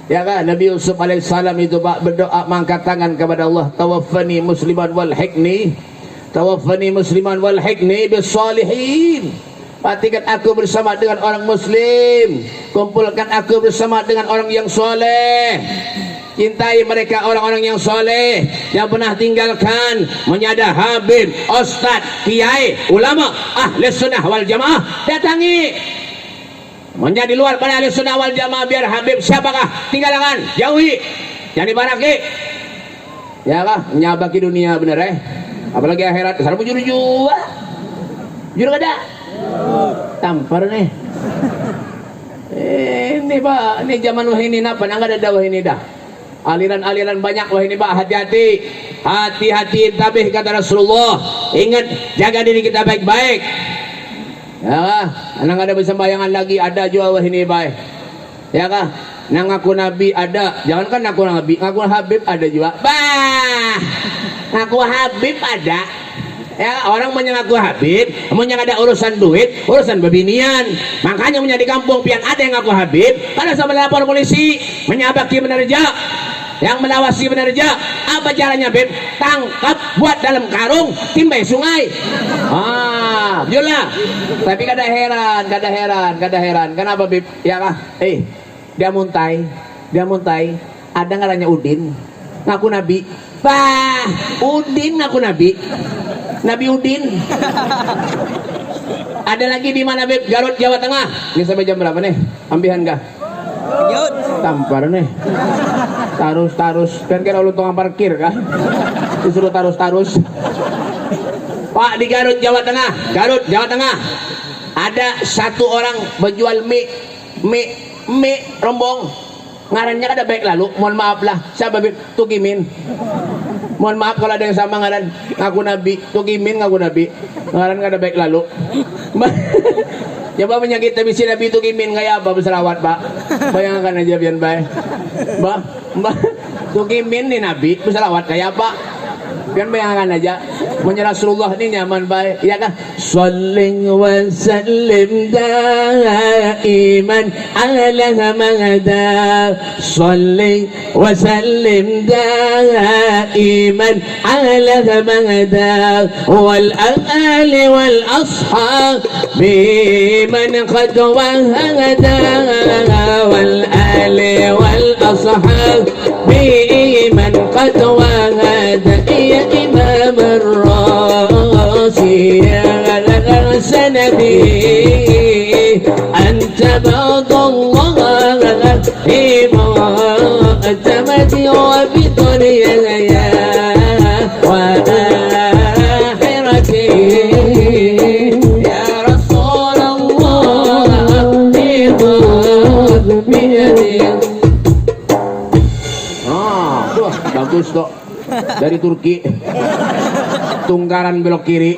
Ya kan, Nabi Yusuf alaihissalam itu Pak berdoa mengangkat tangan kepada Allah, tawaffani musliman wal hikni, tawaffani musliman wal hikni bis salihin. Patikan aku bersama dengan orang muslim, kumpulkan aku bersama dengan orang yang soleh. Cintai mereka orang-orang yang soleh, yang pernah tinggalkan menyada habib, ustad, kiai, ulama, ahli sunnah wal jamaah. Datangi. Menjadi luar pada ahli sunnah wal jamaah, biar habib siapakah tinggalkan, jauhi, jangan dibaraki. Ya kah, nyabaki dunia bener apalagi akhirat. Salam jujur kada tampar nih. Ini pak, ini zaman wah ini napa nggak ada wah ini dah. Aliran-aliran banyak wah ini pak. Hati-hati, hati-hati tabih kata Rasulullah. Ingat, jaga diri kita baik-baik. Ya, anak ada bersembayangan lagi ada juga wah ini baik. Ya kah? Nang ngaku nabi ada, jangankan ngaku nabi, ngaku habib ada juga. Bah, ngaku habib ada. Ya, orang menyengaku habib, yang ada urusan duit, urusan bebinian. Makanya di kampung pian ada yang ngaku habib, pada sama lapor polisi, menyabaki penerja, yang melawasi penerja. Apa caranya beb? Tangkap, buat dalam karung, timbai sungai. Jualah. Tapi kada heran. Kenapa beb? Ya kah? Dia muntai. Ada ngaranya Udin, ngaku nabi. Bah, Udin ngaku nabi. Nabi Udin. Ada lagi di mana beb? Garut, Jawa Tengah. Ini sampai jam berapa nih? Ambihan kah? Tampar nih. Tarus. Kan kira lu tukang parkir kah? Disuruh tarus. Pak, di Garut, Jawa Tengah. Ada satu orang menjual mie rombong. Ngarannya kada baik lalu. Mohon maaf lah. Siapa beb? Tukimin. Mohon maaf kalau ada yang sama ngaran ngaku nabi, Tukimin ngaku nabi, ngaran kada baik lalu. Coba menyakiti bisi nabi Tukimin kayak apa berselawat pak? Bayangkan aja biar baik. Mbak Tukimin nih nabi berselawat kayak apa? Biar bayangkan aja. Menyerah Rasulullah ini nyaman baik, ya kan? Salling wa sallim daiman ala hamada. Salling wa sallim daiman ala hamada. Wal ali wal ashab biman qad wahada. Wal ali wal ashab biman qad wahada. Ya imam يا سندي أنت بعد الله to. Dari Turki. Tunggaran belok kiri.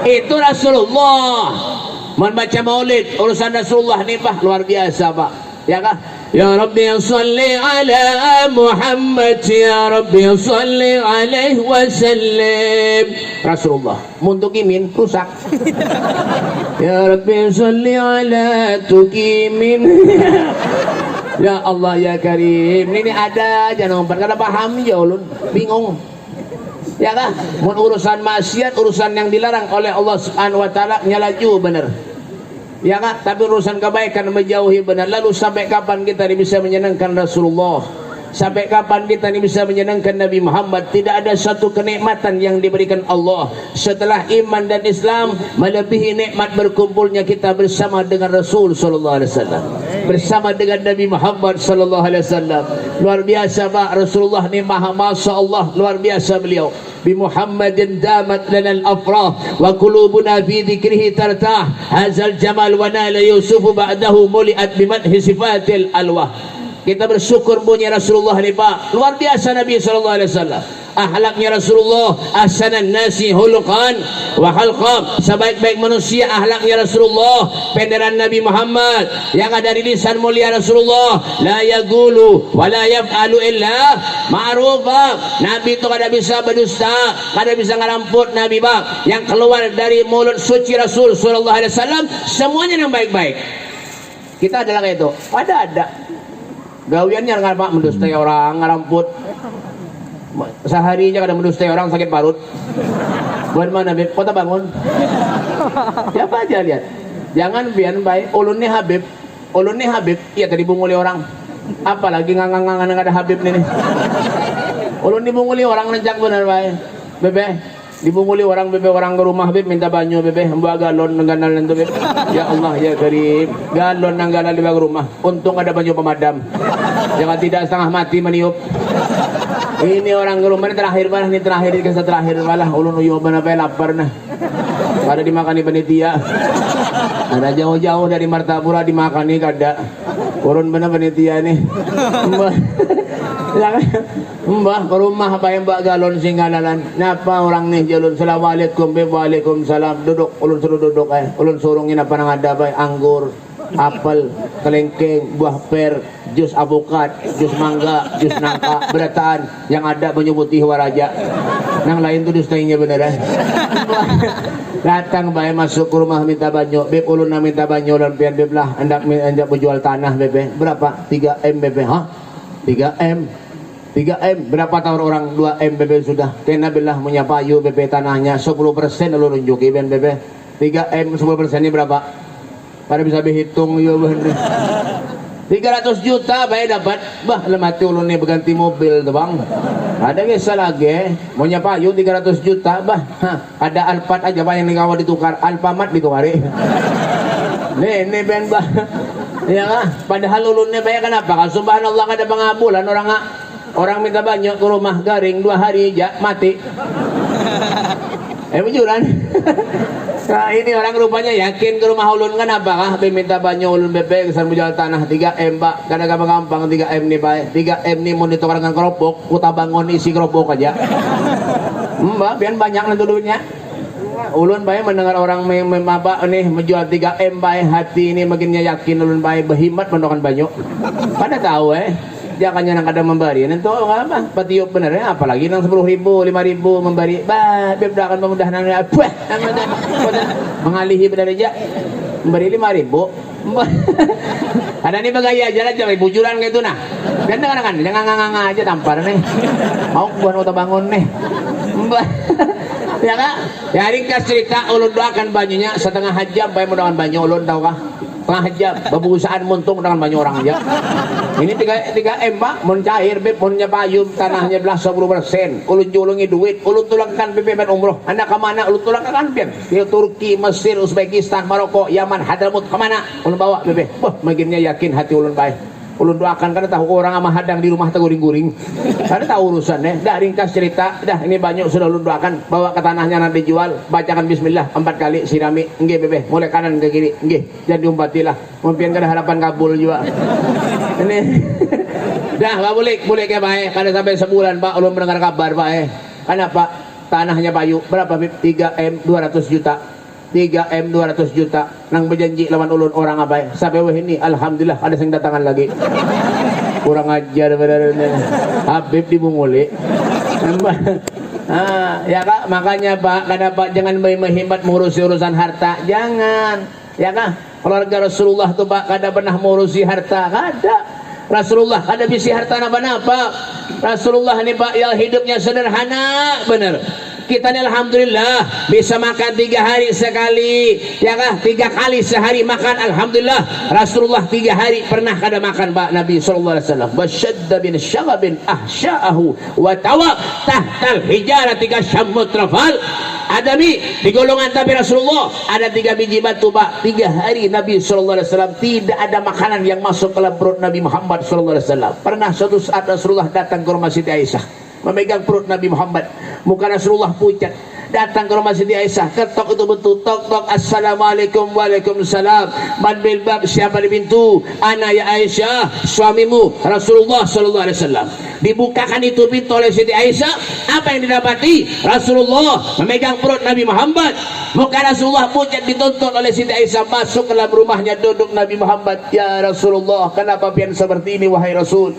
Itu Rasulullah. Membaca maulid urusan Rasulullah nih Pak, luar biasa Pak. Ya kah? Ya Rabbi salli ala Muhammad, ya Rabbi salli alaihi wasallam. Rasulullah untuk imin rusak. Ya Rabbi salli ala tukimin. Ya Allah ya Karim. Ini ada aja nomor kada paham ya ulun, bingung. Ya kah? Mun urusan maksiat, urusan yang dilarang oleh Allah Subhanahu wa taala nyalaju bener. Ya kah? Tapi urusan kebaikan menjauhi benar. Lalu sampai kapan kita ini bisa menyenangkan Rasulullah? Sampai kapan kita ini bisa menyenangkan Nabi Muhammad? Tidak ada satu kenikmatan yang diberikan Allah setelah iman dan Islam melebihi nikmat berkumpulnya kita bersama dengan Rasul sallallahu alaihi wasallam, bersama dengan Nabi Muhammad sallallahu alaihi wasallam. Luar biasa Pak, Rasulullah ni maha masya Allah, luar biasa beliau. Bi Muhammadin damat lana al-afrah wa qulubuna fi dzikrihi tartah. Hazal jamal wa nala Yusuf ba'dahu muliat bi madhi sifatil alwah. Kita bersyukur punya Rasulullah ni Pak, luar biasa Nabi sallallahu alaihi wasallam. Ahlaknya Rasulullah ahsanan nasi huluqan wa khalqan, sebaik-baik manusia ahlaknya Rasulullah. Penderan Nabi Muhammad yang ada di lisan mulia Rasulullah, la yaqulu wa la yaf'alu illa ma'rufa. Nabi itu kada bisa berdusta, kada bisa ngaramput Nabi Pak. Yang keluar dari mulut suci Rasul sallallahu alaihi wasallam semuanya yang baik-baik. Kita adalah kayak itu. Ada gawiannya nggak mendustai orang, ngaramput. Sehari aja kadang mendustai orang sakit parut. Buat mana Habib? Kota bangun. Siapa aja lihat. Jangan biar baik. Ulunnya Habib. Iya tadi bunguli orang. Apalagi ngangang-ngangang ada Habib nih. Ulun dibunguli orang nejak benar baik. Bebe. Dibunguli orang bebe, orang ke rumah Habib minta banyu bebe, mbak galon nangganal nanti bebe. Ya Allah ya Karim, galon nangganal di bawah rumah. Untung ada banyu pemadam. Jangan tidak setengah mati meniup. Ini orang ke rumah ini terakhir malah, ini terakhir di kisah terakhir malah. Ulun uyuh benar bae lapar nah. Ada dimakan di panitia. Ada jauh-jauh dari Martapura dimakani kada. Urun benar panitia nih. Mbah ke rumah apa yang mbak galon singganalan. Napa orang nih jalun assalamualaikum waalaikumsalam. Duduk ulun suruh duduk ulun surungin apa nang ada bae anggur, apel, kelengkeng, buah per, jus apokat, jus mangga, jus nangka, berataan yang ada banyu putih waraja. Nang lain tuh dustainya beneran. Datang bae masuk ke rumah minta banyu. Beb ulun na minta banyu dan pian beb lah hendak menjual tanah bebe. Berapa? 3M bebe. Hah? 3M berapa tahun orang 2M bebe sudah. Kena bilah punya payu bebe tanahnya 10% lu nunjuki ben bebe. 3M 10% ini berapa? Pada bisa dihitung ya bener. 300 juta bae dapat. Bah lemati ulun nih berganti mobil tuh Bang. Ada kisah lagi punya payu 300 juta bah. Ada Alphard aja bah yang ngawa ditukar, Alfamart ditukari. Nih ben bah. Ya kan? Padahal ulunnya bae kenapa? Subhanallah kada pengabulan orang minta banyak ke rumah garing 2 hari aja mati. Bujuran. Nah, ini orang rupanya yakin ke rumah ulun kan apa kah? Minta banyak ulun bebek kesan menjual tanah 3M Pak. Kada gampang 3M nih Pak. 3M nih mau ditukarkan keropok, kuta bangun isi keropok aja. Mbak, biar banyak nanti duitnya. Ulun bae mendengar orang apa nih menjual 3M bae, hati ini makinnya yakin ulun bae berhimmat mendokan banyak. Pada tahu jangan yang kada memberi nanti apa patiup bener apalagi nang 10.000 5.000 memberi bah beb akan memudah nang apa mengalihi benar aja memberi 5.000 ada nih bagaya aja lah jangan bujuran kayak itu nah dan kan jangan nganga aja tampar nih mau buat auto bangun nih ya kak ya ringkas cerita ulun doakan banyunya setengah jam bae mendoakan banyu ulun tahu kah setengah jam bebusan muntung dengan banyak orang aja. Ini 3M Pak, mun cair beb, mun payung tanahnya belah 10%. Ulun julungi duit, ulun tulangkan beb umroh. Anda kemana? Ulun tulangkan beb. Ke Turki, Mesir, Uzbekistan, Maroko, Yaman, Hadramut kemana? Ulun bawa beb. Wah, makinnya yakin hati ulun baik. Ulun doakan karena tahu orang ama hadang di rumah teguring-guring. Karena tahu urusannya. Dah ringkas cerita. Dah ini banyak sudah ulun doakan. Bawa ke tanahnya nanti jual. Bacakan bismillah 4 kali sirami. Nggih bebe. Mulai kanan ke kiri. Nggih. Jadi umpatilah. Mungkin kada harapan kabul juga. Ini. Dah Pak boleh ke Pak. Kada sampai sebulan Pak ulun mendengar kabar Pak. Kenapa? Tanahnya Bayu berapa Bib? 3M 200 juta. 3M 200 juta nang berjanji lawan ulun orang apa sampai wah ini alhamdulillah ada yang datangan lagi kurang ajar benar-benar Habib dibunguli ya Kak makanya Pak kenapa jangan menghemat mengurusi urusan harta jangan ya Kak keluarga Rasulullah tuh Pak kada pernah mengurusi harta kada Rasulullah ada bisi harta napa-napa Rasulullah ini Pak yang hidupnya sederhana benar kita ini alhamdulillah bisa makan 3 hari sekali ya kah 3 kali sehari makan alhamdulillah Rasulullah 3 hari pernah kada makan Pak Nabi sallallahu alaihi wasallam wasyadda bin syagabin ahsya'ahu wa tawa tahtal hijarati kasyamut rafal adami di golongan Nabi Rasulullah ada 3 biji batu Pak 3 hari Nabi sallallahu alaihi wasallam tidak ada makanan yang masuk ke dalam perut Nabi Muhammad sallallahu alaihi wasallam pernah suatu saat Rasulullah datang ke rumah Siti Aisyah memegang perut Nabi Muhammad muka Rasulullah pucat datang ke rumah Siti Aisyah ketok itu betul tok assalamualaikum waalaikumsalam man bil bab siapa di pintu ana ya Aisyah suamimu Rasulullah sallallahu alaihi wasallam dibukakan itu pintu oleh Siti Aisyah apa yang didapati Rasulullah memegang perut Nabi Muhammad muka Rasulullah pucat dituntut oleh Siti Aisyah masuk ke dalam rumahnya duduk Nabi Muhammad ya Rasulullah kenapa pian seperti ini wahai Rasul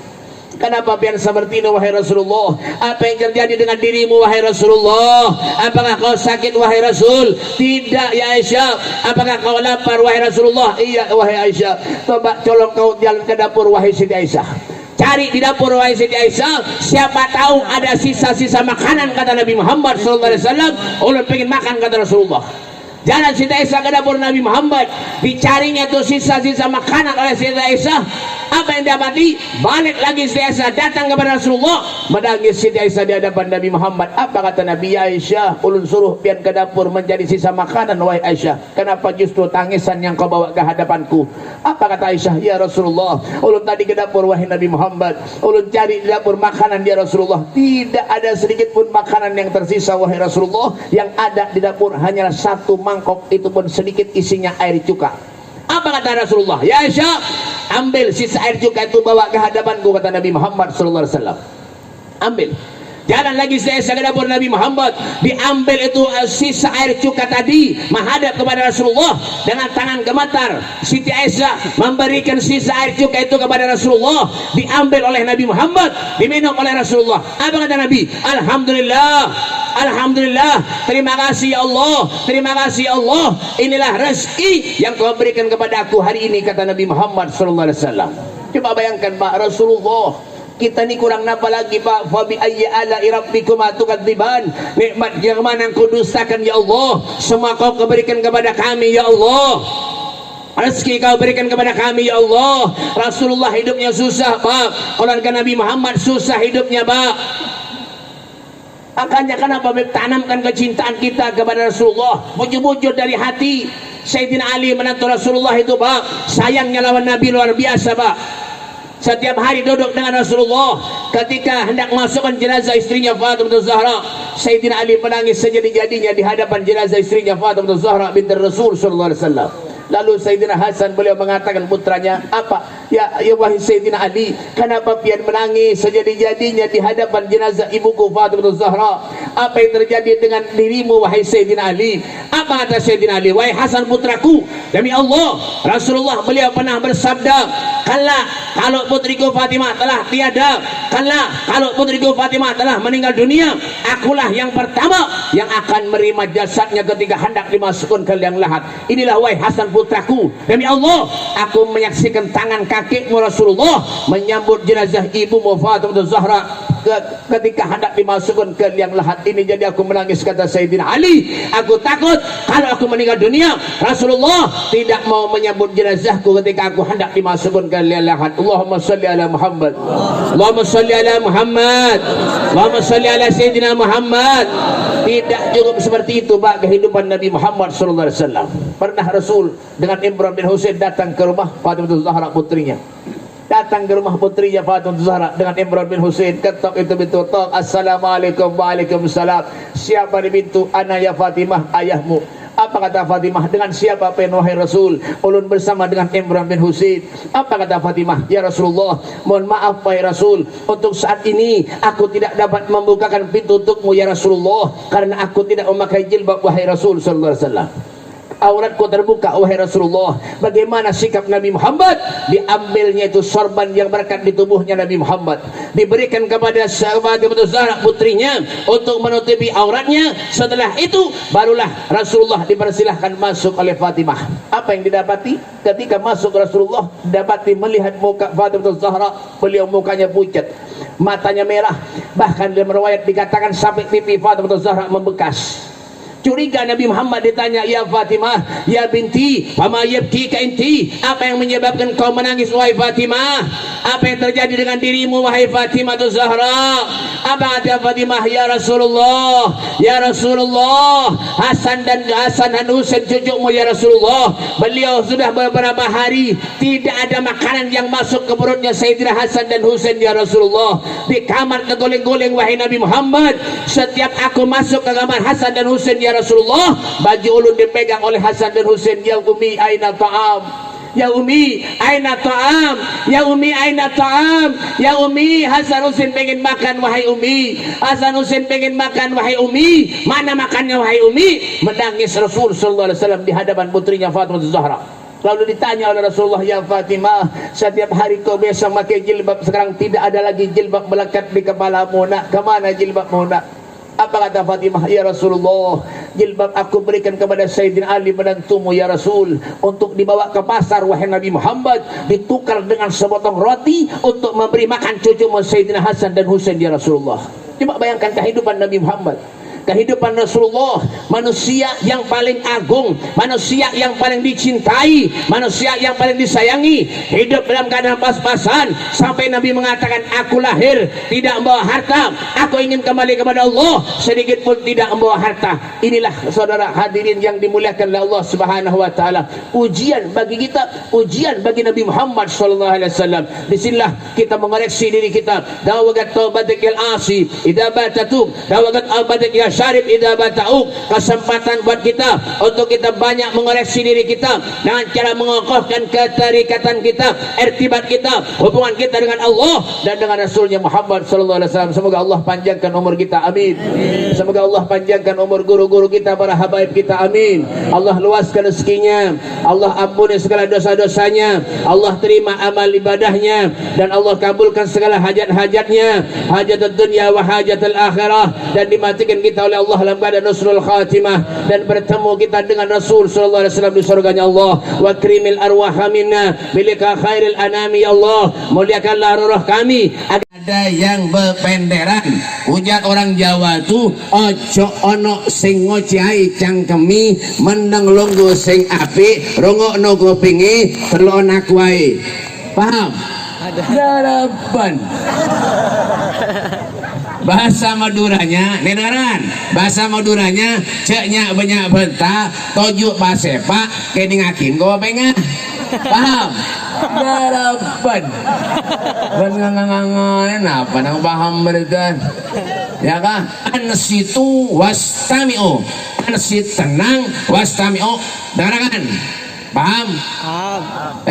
kenapa pian seperti ini wahai Rasulullah apa yang terjadi dengan dirimu wahai Rasulullah apakah kau sakit wahai Rasul tidak ya Aisyah apakah kau lapar wahai Rasulullah iya wahai Aisyah coba colong kau jalan ke dapur wahai Siti Aisyah cari di dapur wahai Siti Aisyah siapa tahu ada sisa-sisa makanan kata Nabi Muhammad SAW ulun pengen makan kata Rasulullah jalan Siti Aisyah ke dapur Nabi Muhammad dicarinya tuh sisa-sisa makanan oleh Siti Aisyah apa yang dapati balik lagi Siti Aisyah datang kepada Rasulullah menangis Siti Aisyah di hadapan Nabi Muhammad apa kata Nabi Aisyah ulun suruh pian ke dapur mencari sisa makanan wahai Aisyah kenapa justru tangisan yang kau bawa ke hadapanku apa kata Aisyah ya Rasulullah ulun tadi ke dapur wahai Nabi Muhammad ulun cari di dapur makanan ya Rasulullah tidak ada sedikit pun makanan yang tersisa wahai Rasulullah yang ada di dapur hanyalah 1 mangkok itu pun sedikit isinya air cuka apa kata Rasulullah ya Aisyah ambil sisa air cuka itu bawa ke hadapanku kata Nabi Muhammad sallallahu alaihi wasallam ambil jalan lagi saya ke dapur Nabi Muhammad diambil itu sisa air cuka tadi menghadap kepada Rasulullah dengan tangan gemetar Siti Aisyah memberikan sisa air cuka itu kepada Rasulullah diambil oleh Nabi Muhammad diminum oleh Rasulullah apa kata Nabi Alhamdulillah terima kasih ya Allah terima kasih ya Allah inilah rezeki yang kau berikan kepada aku hari ini kata Nabi Muhammad SAW coba bayangkan Pak Rasulullah kita ni kurang napa lagi Pak fa bi ayyi ala rabbikuma tukadziban nikmat yang mana kau dustakan ya Allah semua kau berikan kepada kami ya Allah rezeki kau berikan kepada kami ya Allah Rasulullah hidupnya susah Pak keluarga Nabi Muhammad susah hidupnya Pak makanya kenapa tanamkan kecintaan kita kepada Rasulullah wujud-wujud dari hati Sayyidina Ali menantu Rasulullah itu Pak sayangnya lawan Nabi luar biasa Pak setiap hari duduk dengan Rasulullah ketika hendak masukkan jenazah istrinya Fatimah Zahra Sayyidina Ali menangis sejadi-jadinya di hadapan jenazah istrinya Fatimah Zahra binti Rasul sallallahu alaihi wasallam lalu Sayyidina Hasan beliau mengatakan putranya apa ya wahai Sayyidina Ali kenapa pian menangis sejadi-jadinya di hadapan jenazah ibuku Fatimah Zahra apa yang terjadi dengan dirimu wahai Sayyidina Ali apa kata Sayyidina Ali wahai Hasan putraku demi Allah Rasulullah beliau pernah bersabda kalau putriku Fatimah telah tiada kalau putriku Fatimah telah meninggal dunia akulah yang pertama yang akan menerima jasadnya ketika hendak dimasukkan ke liang lahat inilah wahai Hasan putraku demi Allah aku menyaksikan tangan kakekmu Rasulullah menyambut jenazah ibumu Fatimah Zahra ketika hendak dimasukkan ke liang lahat ini jadi aku menangis kata Sayyidina Ali aku takut kalau aku meninggal dunia Rasulullah tidak mau menyambut jenazahku ketika aku hendak dimasukkan ke liang lahat Allahumma salli ala Muhammad Allahumma salli ala Muhammad Allahumma salli ala Sayyidina Muhammad tidak cukup seperti itu Pak kehidupan Nabi Muhammad SAW pernah Rasul dengan Imran bin Husain datang ke rumah Fatimah Zahra putrinya datang ke rumah putrinya Fatimah Zahra dengan Imran bin Husain. Ketok itu pintu, tok. Assalamualaikum. Waalaikumsalam. Siapa di pintu? Ana ya Fatimah, ayahmu. Apa kata Fatimah? Dengan siapa wahai Rasul? Ulun bersama dengan Imran bin Husain. Apa kata Fatimah? Ya Rasulullah, mohon maaf wahai Rasul, untuk saat ini aku tidak dapat membukakan pintu untukmu ya Rasulullah, karena aku tidak memakai jilbab wahai Rasul sallallahu alaihi wasallam. Auratku terbuka wahai Rasulullah. Bagaimana sikap Nabi Muhammad? Diambilnya itu sorban yang berkat di tubuhnya Nabi Muhammad, diberikan kepada Fatimah Zahra putrinya untuk menutupi auratnya. Setelah itu barulah Rasulullah dipersilahkan masuk oleh Fatimah. Apa yang didapati ketika masuk Rasulullah? Dapati melihat muka Fatimah Zahra, beliau mukanya pucat, matanya merah, bahkan dalam riwayat dikatakan sampai pipi Fatimah Zahra membekas. Curiga Nabi Muhammad, ditanya, ya Fatimah, ya binti, fama yabkika inti, apa yang menyebabkan kau menangis wahai Fatimah? Apa yang terjadi dengan dirimu wahai Fatimah Zahra? Apa kata Fatimah? Ya Rasulullah, ya Rasulullah, Hasan dan Husain cucumu ya Rasulullah, beliau sudah beberapa hari tidak ada makanan yang masuk ke perutnya Sayyidina Hasan dan Husain ya Rasulullah. Di kamar tergoleng-goleng wahai Nabi Muhammad. Setiap aku masuk ke kamar Hasan dan Husain ya Rasulullah, baju ulun dipegang oleh Hasan dan Husain. Ya Umi aina ta'am, ya Umi aina ta'am, ya Umi aina ta'am, ya Umi, Hasan Husain pengen makan wahai Umi, Hasan Husain pengen makan wahai Umi, mana makannya wahai Umi? Menangis Rasul sallallahu alaihi wasallam di hadapan putrinya Fatimah Zahra. Lalu ditanya oleh Rasulullah, ya Fatimah, setiap hari kau biasa pakai jilbab, sekarang tidak ada lagi jilbab melekat di kepalamu, nak, kemana jilbabmu nak? Apa kata Fatimah? Ya Rasulullah, jilbab aku berikan kepada Sayyidina Ali menantumu ya Rasul, untuk dibawa ke pasar wahai Nabi Muhammad, ditukar dengan sepotong roti untuk memberi makan cucumu Sayyidina Hasan dan Husain ya Rasulullah. Coba bayangkan kehidupan Nabi Muhammad, kehidupan Rasulullah, manusia yang paling agung, manusia yang paling dicintai, manusia yang paling disayangi, hidup dalam keadaan pas-pasan sampai Nabi mengatakan, aku lahir tidak membawa harta, aku ingin kembali kepada Allah, sedikit pun tidak membawa harta. Inilah saudara hadirin yang dimuliakan oleh Allah Subhanahu wa taala, ujian bagi kita, ujian bagi Nabi Muhammad sallallahu alaihi wasallam. Disinilah kita mengoreksi diri kita. Dawagat taubatik al-asi idza batatum, dawagat abadik ya syarif idza bata'uk. Kesempatan buat kita untuk kita banyak mengoreksi diri kita dengan cara mengokohkan keterikatan kita, irtibat kita, hubungan kita dengan Allah dan dengan Rasulnya Muhammad sallallahu alaihi wasallam. Semoga Allah panjangkan umur kita, amin. Semoga Allah panjangkan umur guru-guru kita, para habaib kita, amin. Allah luaskan rezekinya, Allah ampuni segala dosa-dosanya, Allah terima amal ibadahnya, dan Allah kabulkan segala hajat-hajatnya, hajat dunia wa hajat al-akhirah, dan dimatikan kita oleh Allah dalam keadaan husnul khatimah, dan bertemu kita dengan Rasul sallallahu alaihi wasallam di surganya Allah. Wa krimil arwah minna bilika khairil anami ya Allah, muliakanlah roh kami. Ada yang bependeran, ujar orang Jawa tuh, ojo ono sing ngocai cangkemi, meneng lunggu sing api, rongokno kupingi, telonak wae. Paham? Ada. Garapan. Bahasa Maduranya, nedaran. Bahasa Maduranya, ceknya banyak benta, tojuk pasepak, keningakin gua pengen. Paham? Garapan. Ngangangangan apa nang paham mereka? Ya kan? Ansitu wastami'u. Ansit tenang wastami'u. Dengarkan. Paham? Paham.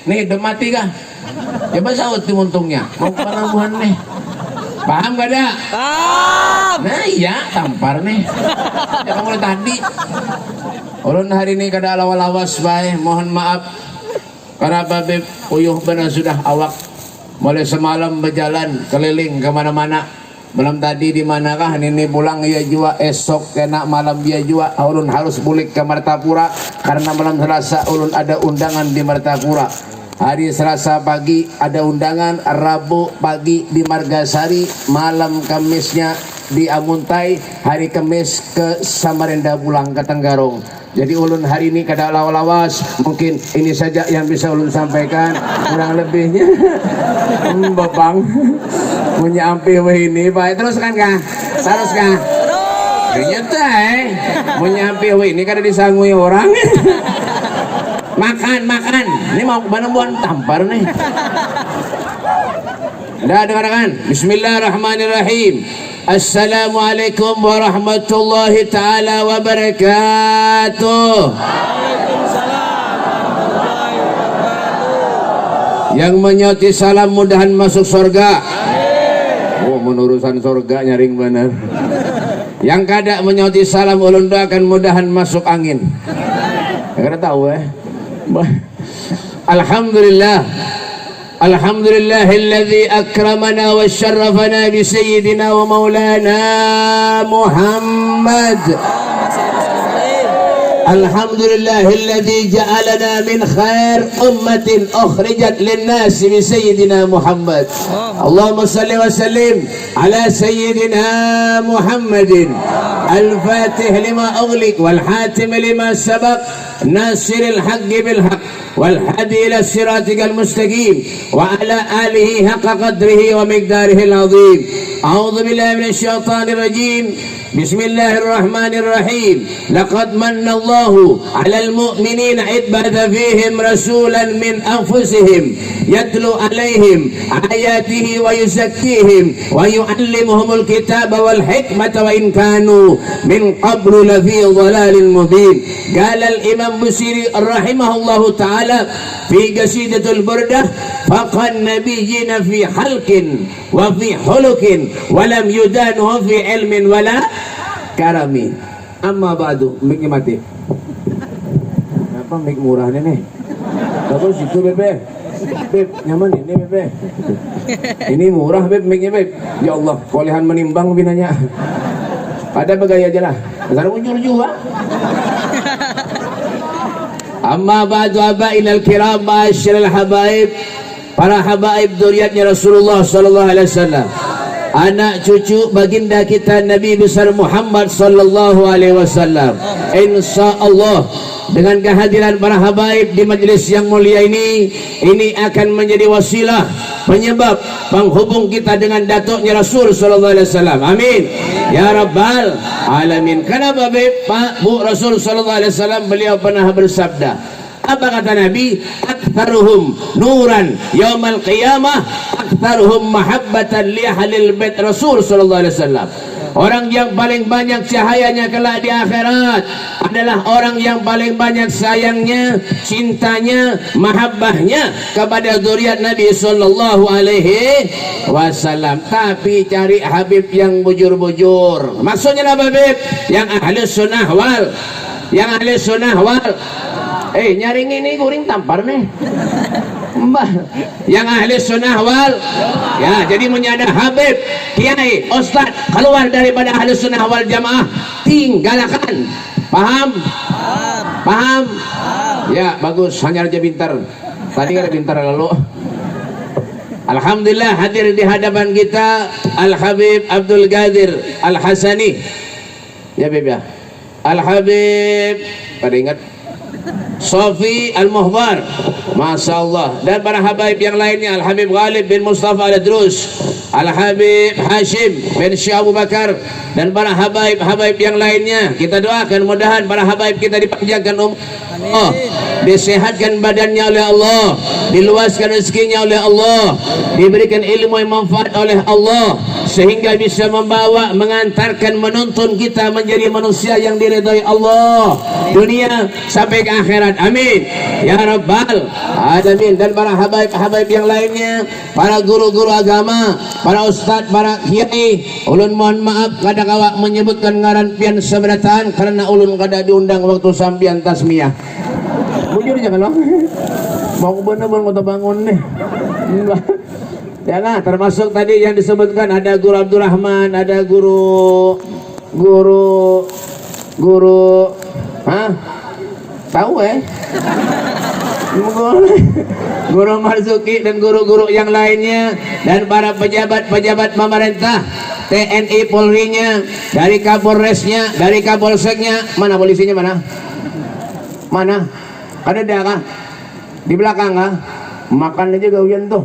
Nih udah mati kah? Coba saut untungnya. Mau penambuhan nih. Paham gak ada? Paham. Nah iya, tampar nih. Jangan mulai tadi. Ulun hari ini kada lawas bae, mohon maaf. Karena babib uyuh benar sudah awak. Mulai semalam berjalan keliling kemana-mana. Malam tadi di manakah ini pulang ya jua, esok kena malam dia jua. Ulun harus balik ke Martapura karena malam Selasa ulun ada undangan di Martapura. Hari Selasa pagi ada undangan, Rabu pagi di Margasari, malam Kamisnya di Amuntai, hari Kamis ke Samarinda pulang ke Tenggarong. Jadi ulun hari ini kada lawas, mungkin ini saja yang bisa ulun sampaikan, kurang lebihnya Bapang punya ampi ini baik. Teruskan kah? Teruskan. Ternyata punya ampi ini kada disangui orang. Makan. Ini mau kemana buan tampar nih. Dah dengarkan. Bismillahirrahmanirrahim. Assalamualaikum warahmatullahi taala wabarakatuh. Yang menyauti salam mudahan masuk surga. Oh, menurusan surga nyaring bener. Yang kada menyauti salam ulun doakan mudahan masuk angin. Kada tahu Alhamdulillah. Alhamdulillahilladzi akramana wa syarrafana bi sayyidina wa maulana Muhammad. Alhamdulillahilladzi ja'alana min khair ummatin ukhrijat lin-nas bi sayyidina Muhammad. Allahumma salli wa sallim ala sayyidina Muhammadin al-fatih lima ughliq wal hatim lima sabaq nasiril haqqi bil haqq والهدي إلى صراطك المستقيم وعلى آله حق قدره ومقداره العظيم. أعوذ بالله من الشيطان الرجيم. بسم الله الرحمن الرحيم. لقد من الله على المؤمنين إذ بعث فيهم رسولا من أنفسهم يتلو عليهم آياته ويزكيهم ويعلمهم الكتاب والحكمة وإن كانوا من قبل لفي ضلال مبين. قال الإمام بصيري رحمه الله تعالى في قصيدة البردة فقى النبيين في حلق وفي حلق ولم يدانه في علم ولا karami. Amma ba'du. Mic-nya mati. Apa mic murah nih? Bagus itu bebe. Beb, nyaman ini bebe. Ini murah beb mic-nya beb. Ya Allah, kolehan menimbang binanya. Ada begaya aja lah. Besar ujur juga. Amma ba'du abailal kiram ma'asyiral habaib. Para habaib dzurriyyatnya Rasulullah sallallahu alaihi wasallam. Anak cucu baginda kita Nabi besar Muhammad sallallahu alaihi wasallam. Insyaallah dengan kehadiran para habaib di majelis yang mulia ini akan menjadi wasilah penyebab penghubung kita dengan datuknya Rasul sallallahu alaihi wasallam. Amin ya rabbal alamin. Kenapa Pak Bu Rasul sallallahu alaihi wasallam beliau pernah bersabda, apa kata Nabi? Aktsaruhum nuran yaumal qiyamah aktsaruhum mahabbatan li ahlil bait Rasul sallallahu alaihi wasallam. Orang yang paling banyak cahayanya kelak di akhirat adalah orang yang paling banyak sayangnya, cintanya, mahabbahnya kepada zuriat Nabi sallallahu alaihi wasallam. Tapi cari habib yang bujur-bujur. Maksudnya apa habib? Yang ahli sunnah wal. Yang ahli sunnah wal. Nyaring ini guring tampar nih. Mbah, yang ahli sunnah wal ya, jadi menyadar habib, kiai, ustad keluar daripada ahli sunnah wal jamaah, tinggalkan. Paham? Ya bagus, hanya aja pintar. Tadi kan pintar lalu. Alhamdulillah hadir di hadapan kita Al Habib Abdul Qadir Al Hasani. Ya Beb ya. Al Habib, pada ingat Sofi Al-Muhbar, Masya Allah. Dan para habaib yang lainnya, Al-Habib Ghalib bin Mustafa Al-Drus, Al-Habib Hashim bin Syekh Abu Bakar, dan para habaib yang lainnya. Kita doakan mudahan para habaib kita dipanjangkan umur, disehatkan badannya oleh Allah, diluaskan rezekinya oleh Allah, diberikan ilmu yang manfaat oleh Allah, sehingga bisa membawa, mengantarkan, menuntun kita menjadi manusia yang diridhai Allah dunia sampai ke akhirat. Amin ya rabbal alamin. Dan para habaib yang lainnya, para guru-guru agama, para ustadz, para kiai, ulun mohon maaf kadang awak menyebutkan ngaran pian seberataan karena ulun kada diundang waktu sampian tasmiyah. Bujur jangan loh. Mau bener-bener mau bangun nih. Ya nah, termasuk tadi yang disebutkan ada guru Abdurrahman, ada guru tahu Guru Marzuki dan guru-guru yang lainnya, dan para pejabat-pejabat pemerintah, TNI Polri-nya, dari Kapolresnya, dari Kapolseknya. Mana polisinya mana? Ada dia kah? Di belakang kah? Makan aja gawian tuh.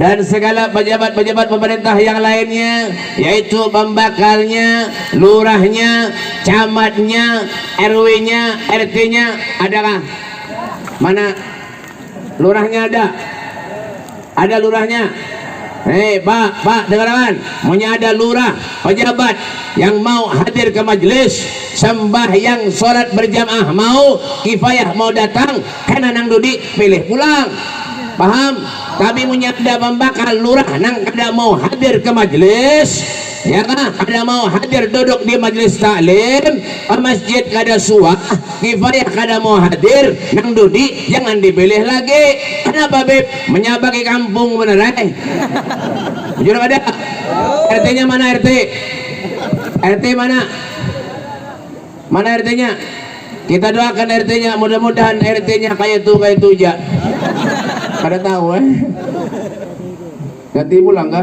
dan segala pejabat-pejabat pemerintah yang lainnya, yaitu pembakalnya, lurahnya, camatnya, RW-nya, RT-nya. Adakah? Mana lurahnya? Ada lurahnya. Hei Pak, dengarkan, punya ada lurah, pejabat yang mau hadir ke majelis sembahyang sholat berjamaah, mau kifayah mau datang, karena nang dudi pilih pulang, paham? Tapi punya ada pembakal lurah nang kada mau hadir ke majelis, ya kan? Kada mau hadir duduk di majelis taklim, ke masjid kada suah, kifayah kada mau hadir, nang dudi jangan dipilih lagi. Kenapa Beb? Menyabaki kampung bener jujur ada? RT-nya mana RT? RT mana? Mana RT-nya? Kita doakan RT-nya, mudah-mudahan RT-nya kayak itu aja. Kada tahu ganti pulang kah?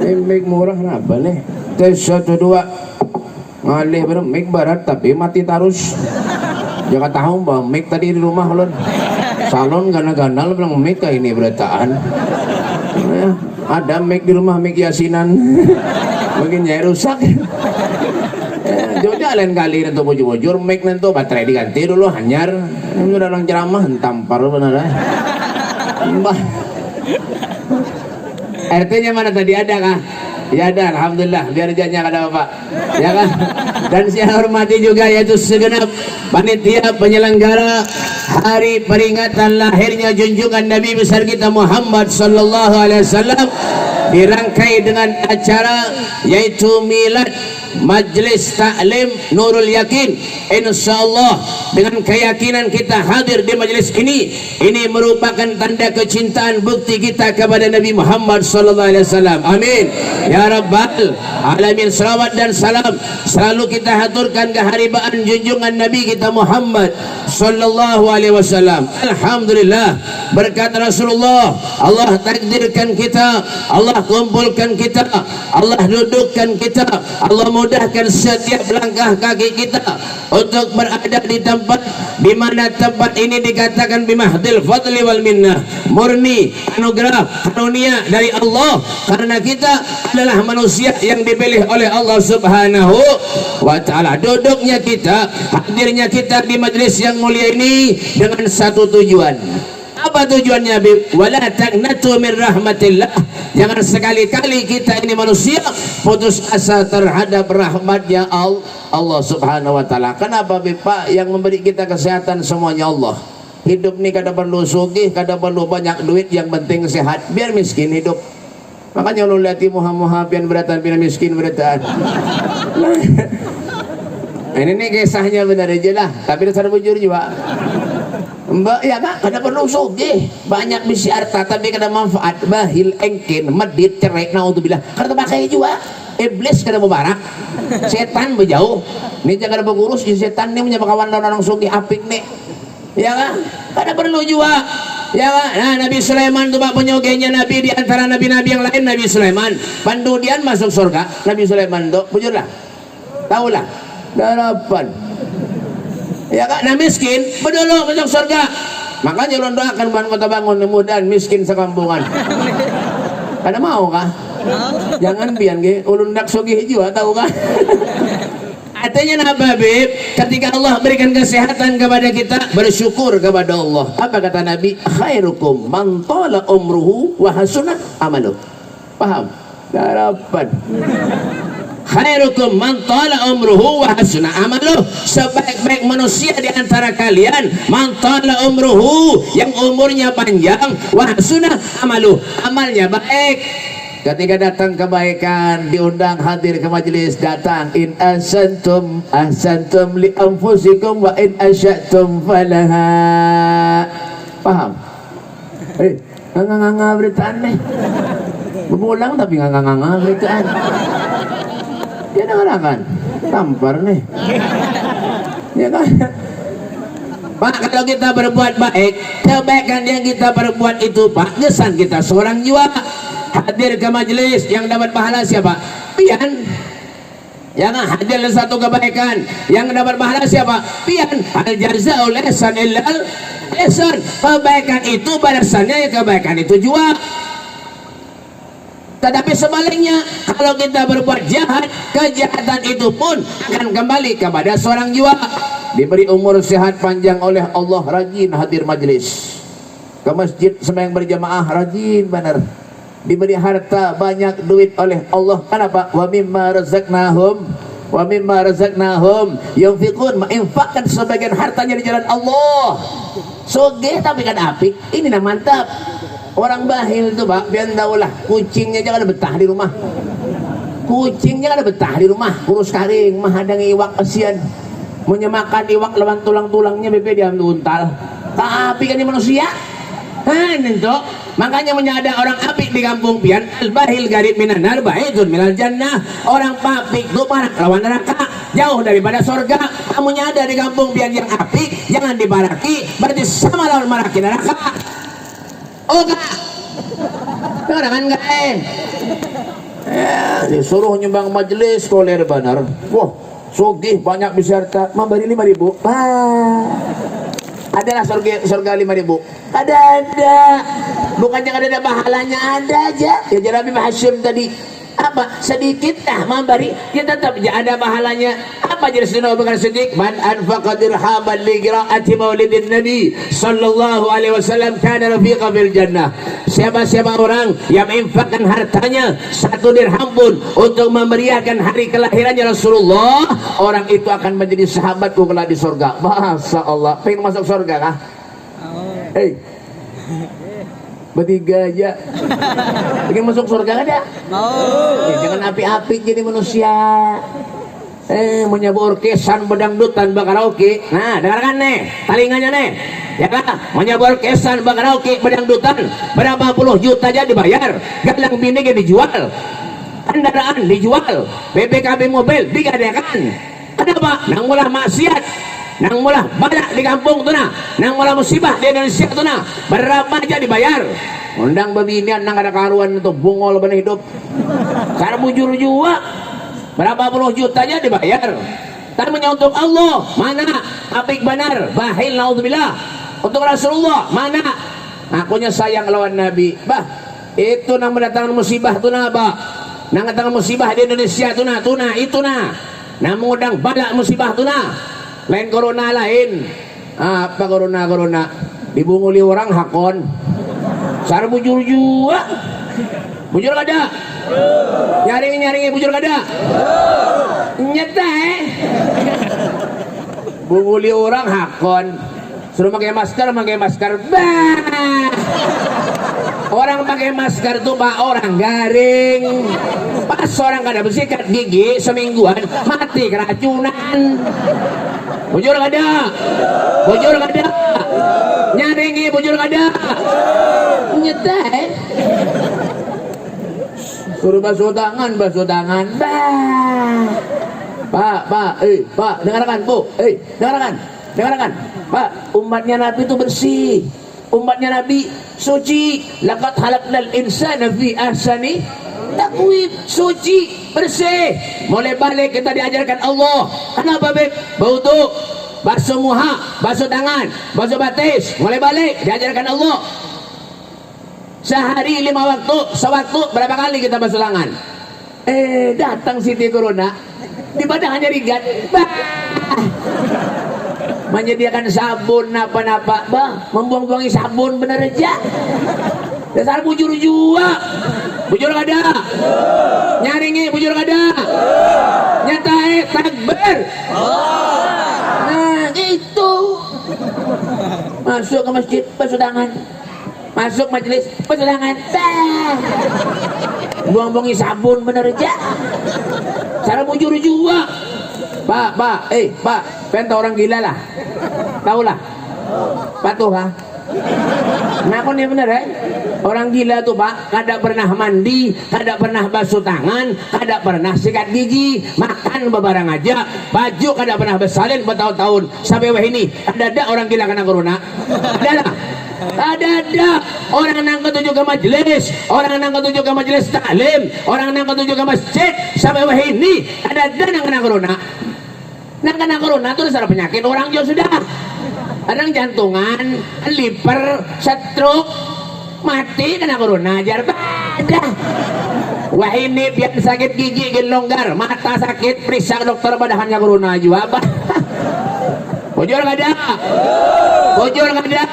Mic murah kenapa nih? Tes 1 2 ngalih bener mic barat tapi mati terus. Jangan tahu bang mic tadi di rumah lon. Salon gana-gana lo bilang mic kayak ini berataan. Ada mic di rumah, mic yasinan. Mungkin nyai rusak. Jodoh lain kali nanti bujur-bujur mic nanti baterai diganti dulu hanyar. Ini udah orang ceramah tampar bener. Mbah. RT-nya mana tadi, ada kah? Ya ada, alhamdulillah, biar jadinya kada Bapak. Ya kan? Dan saya hormati juga yaitu segenap panitia penyelenggara hari peringatan lahirnya junjungan Nabi besar kita Muhammad sallallahu alaihi wasallam, dirangkai dengan acara yaitu milad Majlis Taklim Nurul Yakin. Insyaallah dengan keyakinan kita hadir di majelis ini merupakan tanda kecintaan bukti kita kepada Nabi Muhammad sallallahu alaihi wasallam. Amin ya rabbal alamin. Salawat dan salam selalu kita haturkan keharibaan junjungan Nabi kita Muhammad sallallahu alaihi wasallam. Alhamdulillah, berkat Rasulullah Allah takdirkan kita, Allah kumpulkan kita, Allah dudukkan kita, Allah mudahkan setiap langkah kaki kita untuk berada di tempat di mana tempat ini dikatakan bimahdil fadli wal minnah, murni anugerah karunia dari Allah, karena kita adalah manusia yang dipilih oleh Allah Subhanahu wa taala. Duduknya kita, hadirnya kita di majelis yang mulia ini dengan satu tujuan. Apa tujuannya Bib? Wala taqnatu min rahmatillah. Jangan sekali-kali kita ini manusia putus asa terhadap rahmatnya Allah Subhanahu wa taala. Kenapa Bib? Pak, yang memberi kita kesehatan semuanya Allah. Hidup ini kada perlu sugih, kada perlu banyak duit, yang penting sehat. Biar miskin hidup. Makanya lu lihat muha-muha pian beratan pian miskin beratan. Nah, ini nih kisahnya benar aja lah, tapi dasar bujur juga. Mbak ya kak, kada perlu sugih, banyak misi harta tapi kada manfaat, bahil engkin, medit, cerai, naudzubillah, kada pakai juga. Iblis kada mubarak, setan berjauh. Ini jangan berurus, setan ini punya kawan orang sugih apik nih. Ya kan? Kada perlu juga. Ya kan? Nah, Nabi Sulaiman itu pak penyogenya Nabi di antara nabi-nabi yang lain. Nabi Sulaiman pandudian masuk surga. Nabi Sulaiman itu bujurlah, tahulah darapan. Ya kan? Nah miskin bedolo masuk surga. Makanya lo doakan bukan kota bangun mudahan miskin sekampungan. Kada mau kah? Jangan bian ge ulun dak sugih juga, tahu kah? Artinya apa Bib? Ketika Allah berikan kesehatan kepada kita, bersyukur kepada Allah. Apa kata Nabi? Khairukum man tala umruhu wa hasuna amaluh. Paham? Harapan. Khairukum man tala umruhu wa hasuna amaluh. Sebaik-baik manusia di antara kalian man tala umruhu, yang umurnya panjang, wa hasuna amaluh, amalnya baik. Ketika datang kebaikan, diundang hadir ke majelis, datang in ahsantum ahsantum li anfusikum wa in asyatum falaha. Paham? Nganga-nganga beritaan nih. Berulang tapi nganga-nganga beritaan. Ya dengarkan, tampar nih. Ya kan? Pak, kalau kita berbuat baik, kebaikan yang kita perbuat itu Pak, kesan kita seorang jiwa hadir ke majelis yang dapat pahala siapa? Pian. Yang hadir satu kebaikan yang dapat pahala siapa? Pian. Al jazaa'ul ihsan illal ihsan. Kebaikan itu balasannya ya kebaikan itu juga. Tetapi sebaliknya, kalau kita berbuat jahat, kejahatan itu pun akan kembali kepada seorang jiwa. Diberi umur sehat panjang oleh Allah, rajin hadir majlis ke masjid, sembahyang berjamaah, rajin benar. Diberi harta banyak, duit oleh Allah. Kenapa? Wa mimma razaqnahum yunfiqun, menginfakkan sebagian hartanya di jalan Allah. Sogeh tapi kan apik, ini nah mantap. Orang bahil tuh Pak, biar tahulah, kucingnya jangan betah di rumah. Kucingnya ada betah di rumah, kurus karing, mahadangi iwak kasihan. Menyemakan iwak lawan tulang-tulangnya bebe diam untal. Tapi kan ini manusia. Ini tuh, makanya menyada orang apik di kampung pian, al-bahil garib minan nar ba'idun minal jannah. Orang apik itu marah lawan neraka, jauh daripada surga. Kamu nyada di kampung pian yang apik, jangan dibaraki, berarti sama lawan maraki neraka. Oh kak, dengar kan kak? Disuruh nyumbang majelis koler benar. Wah, sugih banyak beserta, memberi 5.000. Adalah surga 5.000. Ada. Bukannya ada pahalanya, ada aja. Ya Nabi Hashim tadi apa sedikit memberi, ya tetap ada pahalanya. Apa jenis Nabi Bakar Siddiq? Man anfaqa dirhaman li qiraati maulidin Nabi sallallahu alaihi wasallam kana rafiqa fil jannah. Siapa orang yang menginfakkan hartanya 1 dirham pun untuk memeriahkan hari kelahirannya Rasulullah, orang itu akan menjadi sahabatku kelak di surga. Masya Allah. Pengen masuk surga kah? Bertiga aja pengen masuk surga ada? Jangan api-api jadi manusia. Menyabu orkesan bedangdutan bakaraoke. Nah dengarkan nih talinganya nih ya kan, menyabu orkesan bakaraoke bedangdutan berapa puluh juta aja dibayar, galang bini dijual, kendaraan dijual, BPKB mobil digadekan. Kenapa? Nang mulah maksiat, nang mulah banyak di kampung tuh nah, nang mulah musibah di Indonesia tuh nah, berapa aja dibayar. Undang babinian nang ada karuan itu bungol bener hidup, cara bujur jua berapa puluh juta aja dibayar. Tapi untuk Allah mana apik benar, bahil naudzubillah. Untuk Rasulullah mana akunya sayang lawan Nabi. Bah itu nang mendatangkan musibah tuh nah, bah nang mendatangkan musibah di Indonesia tuh nah itu nah, nang mengundang balak musibah tuh nah. Lain corona lain. Apa corona dibunguli orang hakon. Sar bujur jua. Bujur kada? Nyaring bujur kada? Nyata bunguli orang hakon. Suruh pakai masker. Bah. Orang pakai masker tuh Pak, orang garing. Pas orang kada bersikat gigi semingguan mati keracunan. Bujur kada? Nyaringi bujur kada? Nyata suruh basuh tangan. Bah. Pak, dengarkan Bu. Dengarkan. Pak, umatnya Nabi itu bersih. Umatnya Nabi suci. Laqad khalaqnal insana fi ahsani taqwim. Suci, bersih. Mulai balik kita diajarkan Allah. Kenapa Beb? Berwudu, basuh muha, basuh tangan, basuh batis. Mulai balik diajarkan Allah. Sehari 5 waktu, sewaktu berapa kali kita basuh tangan? Datang Siti Corona, di badan hanya ringan. Menyediakan sabun napa-napa, membuang-buangi sabun bener aja. Dasar bujur jua. Bujur kada? Nyaringi bujur kada? Nyata takbir. Nah itu. Masuk ke masjid basuh tangan, masuk majelis basuh tangan. Buang-buangi sabun bener aja. Cara bujur jua. Pak, pentau orang gila lah. Tahu lah. Patuh ha. Nah kon ini bener orang gila tuh Pak, kada pernah mandi, kada pernah basuh tangan, kada pernah sikat gigi, makan bebarang aja, baju kada pernah bersalin bertahun-tahun. Sampai wah ini ada orang gila kena corona. Ada orang nang ketujuh ke majelis, orang nang ketujuh ke majelis taklim, orang nang ketujuh ke masjid. Sampai wah ini ada nang kena corona. Nang kena corona itu dasar penyakit orang juga sudah. Ada jantungan, liver, stroke, mati kena corona ajar. Ada. Wah ini biar sakit gigi gin longgar, mata sakit periksa ke dokter badahannya corona juga apa? Bojol nggak ada, bojol nggak ada.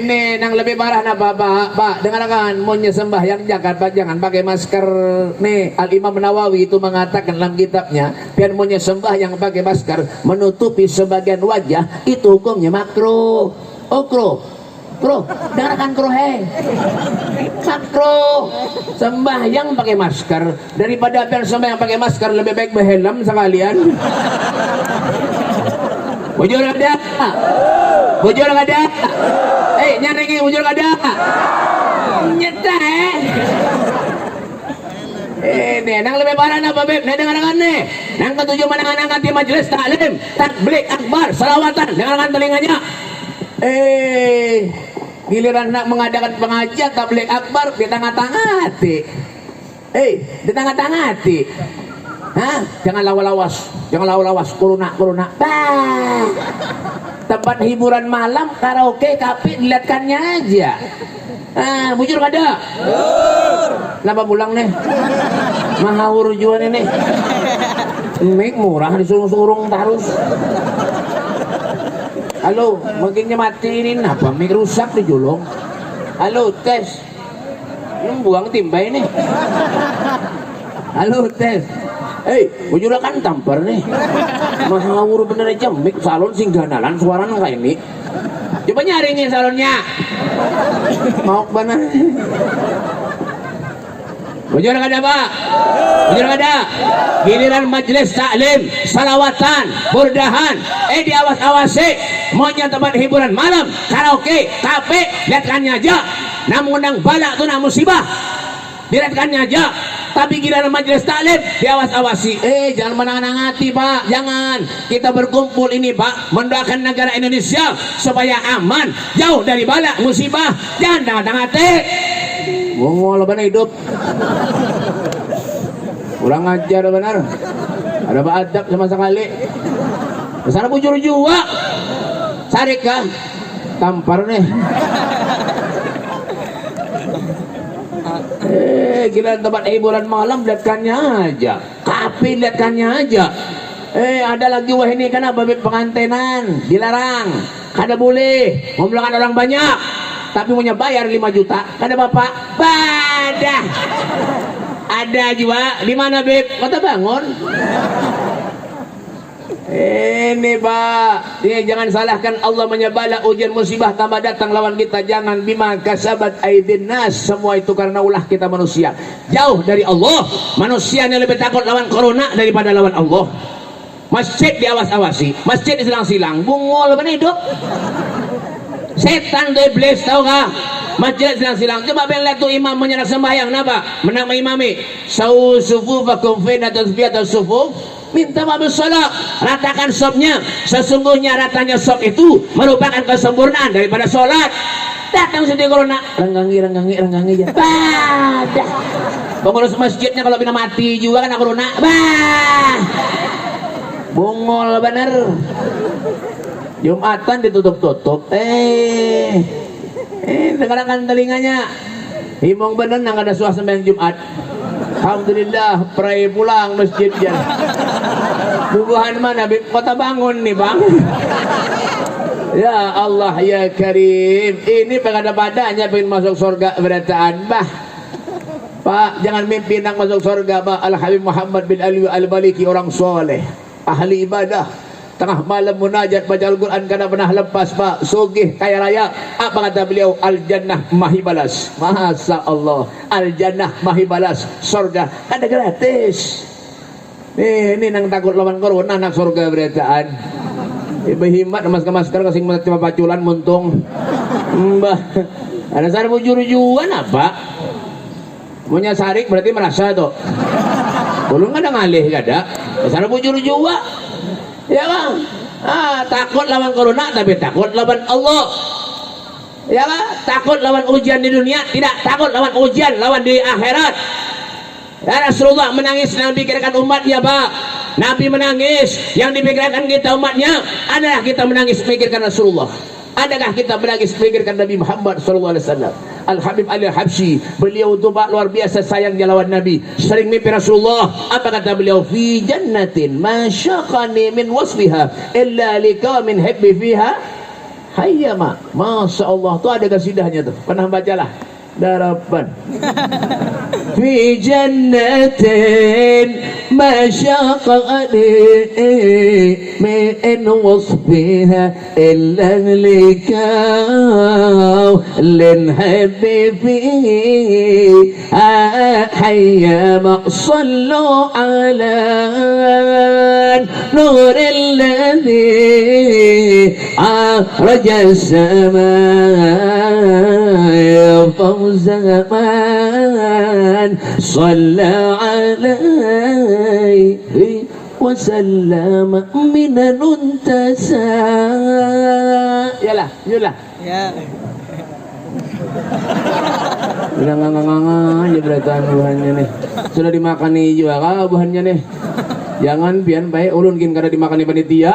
Nih nang lebih parah napa pak? Dengarkan, mau sembahyang Jakarta jangan pakai masker. Nih Al Imam Nawawi itu mengatakan dalam kitabnya, biar mau sembahyang pakai masker menutupi sebagian wajah itu hukumnya makruh. Oh Bro, dengarkan kro makro sembahyang pakai masker daripada biar sembahyang pakai masker lebih baik berhelm sekalian. Bujur ada, bujur ada. Nyaringi bujur ada. Nyetah ini nang lebih parah apa beb? Nih dengarkan nih. Nang ketujuh menangan di majelis taklim, takbir akbar, salawatan. Dengarkan telinganya. Giliran nak mengadakan pengajian tabligh akbar di tengah-tengah di tengah-tengah jangan lawas corona tempat hiburan malam karaoke kafe dilihatkannya aja. Bujur nggak ada? Kenapa pulang nih? Mahawur jualan ini mik murah disuruh-suruh terus. Halo, makinnya mati ini apa? Mik rusak di julung. Halo, tes. Ini buang timba ini. Halo, tes. Bujur kan tampar nih. Mahawur bener aja mik salon singganalan suaranya kayak ini. Coba nyaringin salonnya. Mau bener. Bujur nggak ada pak? Bujur nggak ada? Giliran majelis taklim, salawatan, burdahan, diawas-awasi. Maunya tempat hiburan malam, karaoke, kafe, lihatkannya aja. Namun undang balak itu nak musibah, lihatkannya aja. Tapi giliran majelis taklim, diawas-awasi. Jangan menangan hati pak, jangan. Kita berkumpul ini pak, mendoakan negara Indonesia supaya aman, jauh dari balak musibah. Jangan tangan-tangan hati. Ngomong benar hidup. Kurang ajar benar. Ada pak adab sama sekali. Kesana bujur juga. Sarik kah? Tampar nih. Gila tempat hiburan malam lihatkannya aja. Kafe lihatkannya aja. Ada lagi wah ini kan apa pengantenan dilarang. Kada boleh ngomongkan orang banyak. Tapi punya bayar 5 juta. Kada bapak? Badah. Ada juga. Di mana beb? Kota bangun. Ini pak, jangan salahkan Allah menyabala ujian musibah tambah datang lawan kita. Jangan bima kasabat aidin nas, semua itu karena ulah kita manusia. Jauh dari Allah, manusia yang lebih takut lawan corona daripada lawan Allah. Masjid diawas-awasi, masjid disilang-silang, bungol bener hidup. Setan tuh iblis tahu kah? Masjid silang-silang. Coba lihat tuh imam menyerang sembahyang napa? Menang mengimami. Sufu fakum fi atau sufu. Minta maaf sholat, ratakan sopnya. Sesungguhnya ratanya sop itu merupakan kesempurnaan daripada sholat. Datang sini corona, renggangi ya. Badah. Pengurus masjidnya kalau bina mati juga kan corona. Bungol bener. Jumatan ditutup-tutup. Dengarkan telinganya. Himong bener nang ada suasana Jumat. Alhamdulillah, pray pulang masjidnya. Bubuhan mana? Kota bangun nih bang. Ya Allah ya Karim. Ini pada-padanya pengen masuk surga berataan bah. Pak, jangan mimpi nak masuk surga pak. Al-Habib Muhammad bin Ali Al-Baliki orang soleh, ahli ibadah. Tengah malam munajat baca Al-Quran karena pernah lepas pak. Sugih kaya raya. Apa kata beliau? Al-Jannah mahi balas. Masya Allah, Al-Jannah mahi balas. Surga ada gratis. Ini nang takut lawan corona nak surga berataan. Berhimat masker kasing cuma paculan muntung. Mbah, ada sana bujur-juan apa? Punya sarik berarti merasa tuh. Belum ada ngalih ada. Sana bujur-juan. Ya bang, takut lawan corona tapi takut lawan Allah. Ya bang, takut lawan ujian di dunia, tidak takut lawan ujian lawan di akhirat. Ya Rasulullah menangis yang dipikirkan umatnya pak. Nabi menangis yang dipikirkan kita umatnya. Adakah kita menangis memikirkan Rasulullah? Adakah kita menangis memikirkan Nabi Muhammad SAW? Al-Habib Ali Al-Habsyi, beliau itu Pak luar biasa sayangnya lawan Nabi, sering mimpi Rasulullah. Apa kata beliau? Fi jannatin ma syaqani min wasfiha illa liqaumin habbi fiha hayyama. Masya Allah, tuh ada kasidahnya tuh, pernah bacalah. Darapan fi jannatin ma syaqani min wasfiha illa liqaumin habbi fiha hayyama. Sallu ala nur alladhi raja السماء فوز من صلى عليه وسلم من انتسى. Yalah, yalah. Ya. Udah ngangang-ngangang aja berataan buahnya nih. Sudah dimakan nih juga kah buahnya nih. Jangan pian baik ulun kin kada dimakan panitia.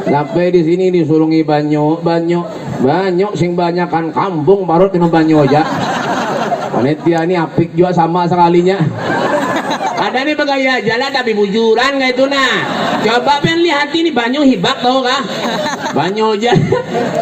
Sampai di sini disurungi banyo sing banyak kan kampung parut dengan banyo aja. Panitia ini apik juga sama sekalinya. Ada nih begaya jalan tapi bujuran kayak itu nah. Coba pengen lihat ini banyo hibak tau kah? Banyo aja.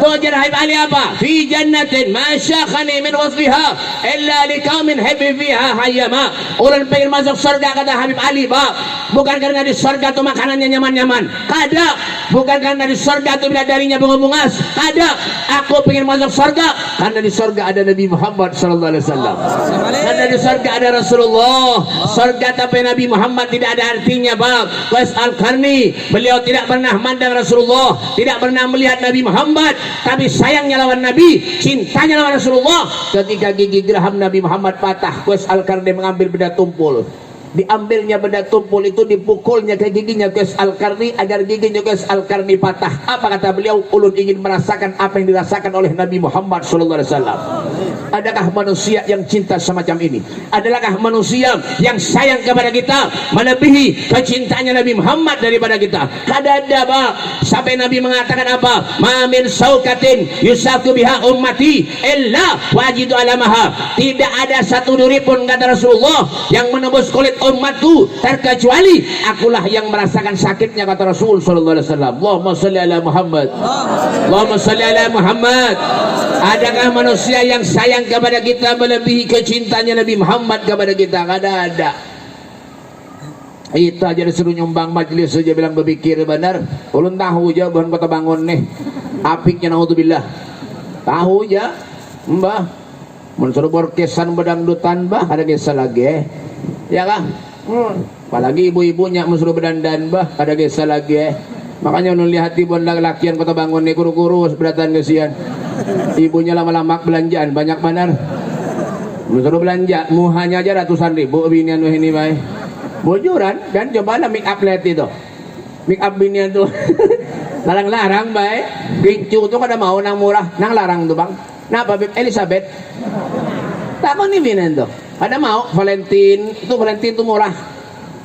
Tuh aja Habib Ali apa? Fi jannatin ma syaqani min wasfiha illa liqaumin habbi fiha hayyama. Orang pengen masuk surga kata Habib Ali, Pak. Bukan karena di surga tuh makanannya nyaman-nyaman. Kada. Bukan karena di surga tuh bidadarinya bunga-bungas. Kada. Aku pengen masuk surga karena di surga ada Nabi Muhammad sallallahu alaihi wasallam. Karena di surga ada Rasulullah. Surga tapi Nabi Muhammad tidak ada artinya, Pak. Wes Al-Qarni, beliau tidak pernah mandang Rasulullah, tidak pernah melihat Nabi Muhammad, tapi sayangnya lawan Nabi, cintanya lawan Rasulullah. Ketika gigi geraham Nabi Muhammad patah, Wes Al-Qarni mengambil benda tumpul. Diambilnya benda tumpul itu, dipukulnya ke giginya Wes Al-Qarni agar giginya Wes Al-Qarni patah. Apa kata beliau? Ulun ingin merasakan apa yang dirasakan oleh Nabi Muhammad sallallahu alaihi wasallam. Adakah manusia yang cinta semacam ini? Adalahkah manusia yang sayang kepada kita melebihi kecintanya Nabi Muhammad daripada kita? Kada ada, Pak. Sampai Nabi mengatakan apa? Ma min saukatin yusaku biha ummati illa wajidu alamaha. Tidak ada satu duri pun kata Rasulullah yang menembus kulit umatku terkecuali akulah yang merasakan sakitnya kata Rasul sallallahu alaihi wasallam. Allahumma shalli ala Muhammad. Allahumma shalli ala Muhammad. Adakah manusia yang sayang kepada kita melebihi kecintanya Nabi Muhammad kepada kita? Kada ada. Itu aja disuruh nyumbang majlis saja bilang berpikir benar. Ulun tahu aja bahan kota bangun nih. Apiknya naudzubillah. Tahu aja. Mbah. Mensuruh berkesan bedangdutan bah ada kisah lagi. Ya kan? Apalagi ibu-ibunya mensuruh berdandan bah ada kisah lagi. Makanya ulun lihat ibu laki-lakian kota bangun nih kurus-kurus beratan kesian. Ibunya lama-lama belanjaan banyak benar. Mensuruh belanja muhanya aja ratusan ribu binian ini baik. Bojoran dan cobalah make up lihat itu. Make up binian tuh. Larang-larang baik. Gincu tuh kada mau nang murah, nang larang tuh, Bang. Napa Beb Elizabeth? Takon nih binian tuh. Kada mau Valentine tuh murah.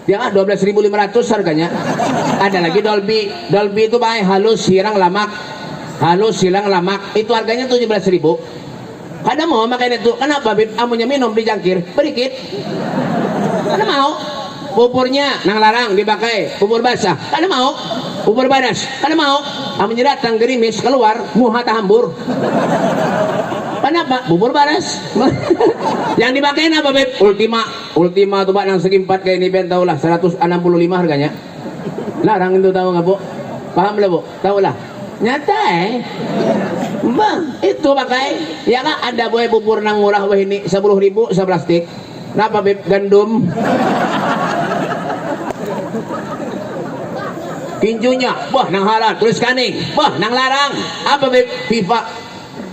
Dia kan 12.500 harganya. Ada lagi Dolby itu baik halus hilang lamak. Halus silang lamak itu harganya 17.000. Kada mau makan itu. Kenapa Bib? Amunya minum dijangkir berikit. Kada mau. Pupurnya nang larang dipakai pupur basah. Kada mau. Pupur badas. Kada mau. Amunya datang gerimis keluar muha tahambur. Kenapa? Pupur badas. Yang dipakai apa Bib? Ultima tuh Pak nang segi 4 kayak ini ben tahulah 165 harganya. Larang itu tahu nggak Bu? Paham lah Bu? Tahu lah. Nyata Bang, itu pakai ya kan ada boy bubur nang murah wah ini 10.000 seplastik. Kenapa Beb? Gandum. Kinjunya, wah nang halal, tulis kaning, wah nang larang. Apa Beb?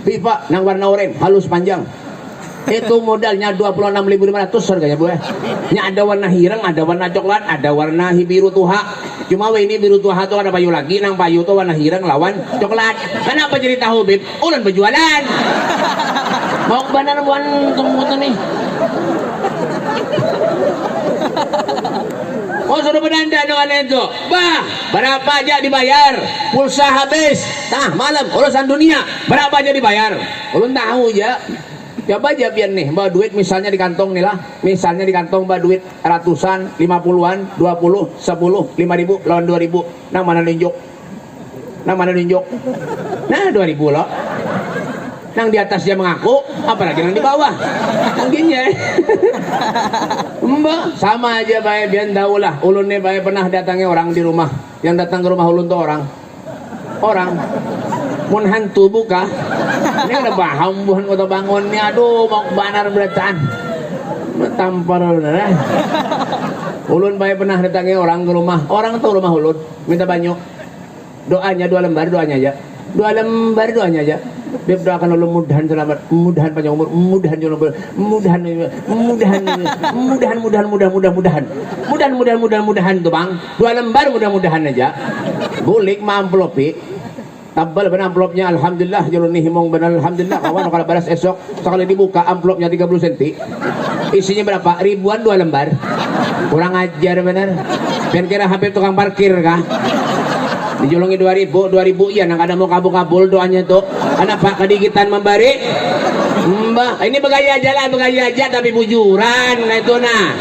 FIFA nang warna oranye, halus panjang. Itu modalnya 26.500 harganya Bu. Nya ada warna hirang, ada warna coklat, ada warna biru tuha. Cuma ini biru tuha tuh ada payu lagi, nang payu tuh warna hirang lawan coklat. Kenapa jadi tahu Bib? Ulun berjualan. Mau benar buan tunggu nih. Oh sudah berdandan dengan itu. Bah, berapa aja dibayar? Pulsa habis. Tah malam urusan dunia. Berapa aja dibayar? ulun tahu ya. Coba aja biar nih, bawa duit misalnya di kantong nih lah. Misalnya di kantong bawa duit ratusan, 50-an, 20, 10, 5.000 lawan 2.000. Nah mana nunjuk? Nah mana nunjuk? Nah 2.000 loh. Nang di atas dia mengaku, apalagi nang di bawah. Angginnya. Mbak, sama aja bae biar tahu lah. Ulun nih bae pernah datangi orang di rumah. Yang datang ke rumah ulun tuh orang. Mun hantu buka. Ini ada baham buhan kota bangunnya. Aduh, mau banar berataan. Tampar bener. Ulun bae pernah datangi orang ke rumah. Orang tuh rumah ulun minta banyak. Doanya 2 lembar doanya aja. 2 lembar doanya aja. Dia doakan ulun mudahan selamat, mudahan panjang umur, mudahan mudahan tuh bang. 2 lembar mudah-mudahan aja. Bulik ma amplopi. Tabal benar amplopnya, alhamdulillah jalur nih himong benar alhamdulillah kawan kalau balas esok sekali dibuka amplopnya 30 cm. Isinya berapa? Ribuan 2 lembar. Kurang ajar benar. Dan kira HP tukang parkir kah? Dijulungi 2.000 iya nang kadang mau kabul-kabul doanya tuh. Kenapa kedigitan memberi? Mbak, ini begaya aja tapi bujuran nah itu nah.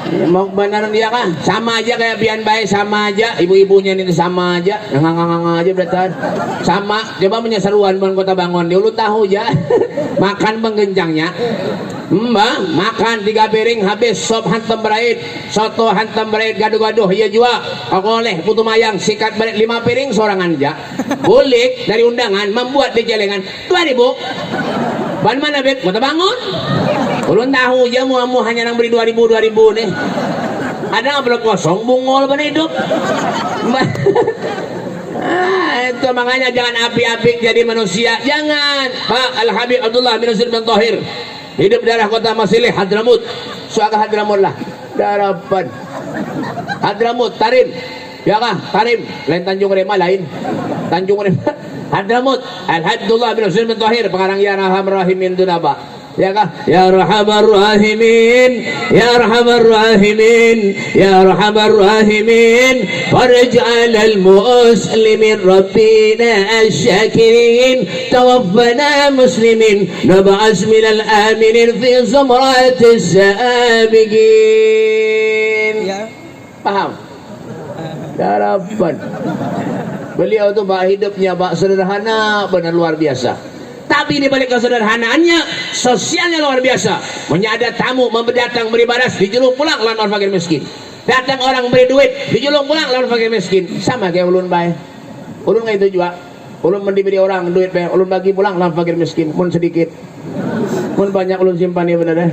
Mau beneran dia kan sama aja kayak bian baik sama aja ibu-ibunya ini sama aja ngang aja berarti sama coba menyeseruan bukan kota bangun dia lu tahu aja makan penggenjangnya Mbak makan 3 piring habis sop hantam berait soto hantam berait gaduh-gaduh iya juga aku oleh putu mayang sikat berait 5 piring sorangan aja bulik dari undangan membuat di jelengan 2.000 ban mana bet kota bangun ulun tahu aja mu hanya nang beri 2.000 nih ada amplop kosong bungol bener hidup itu makanya jangan api-api jadi manusia jangan Pak Al-Habib Abdullah bin Nasir bin Tahir hidup daerah kota Masilih Hadramut suaka Hadramut lah darapan Hadramut Tarim ya kah Tarim lain Tanjung Rema lain Tanjung Rema Hadramut Al-Habib Abdullah bin Nasir bin Tahir pengarang Ya Arhamar Rahimin Dunaba ya kah ya Arhamar Rahimin ya Arhamar Rahimin ya Arhamar Rahimin farj'al al-muslimin rabbina asy-syakirin tawaffana muslimin nab'as minal aminin fi zumratis sabiqin ya paham harapan beliau tuh hidupnya sederhana benar luar biasa. Tapi di balik kesederhanaannya, sosialnya luar biasa. Ada tamu datang beri baras, dijulung pulang lawan orang fakir miskin. Datang orang beri duit, dijulung pulang lawan fakir miskin. Sama kayak ulun bae. Ulun nggak itu juga. Ulun mendiberi orang duit bae, ulun bagi pulang lawan fakir miskin. Mun sedikit, mun banyak ulun simpan ya benar deh.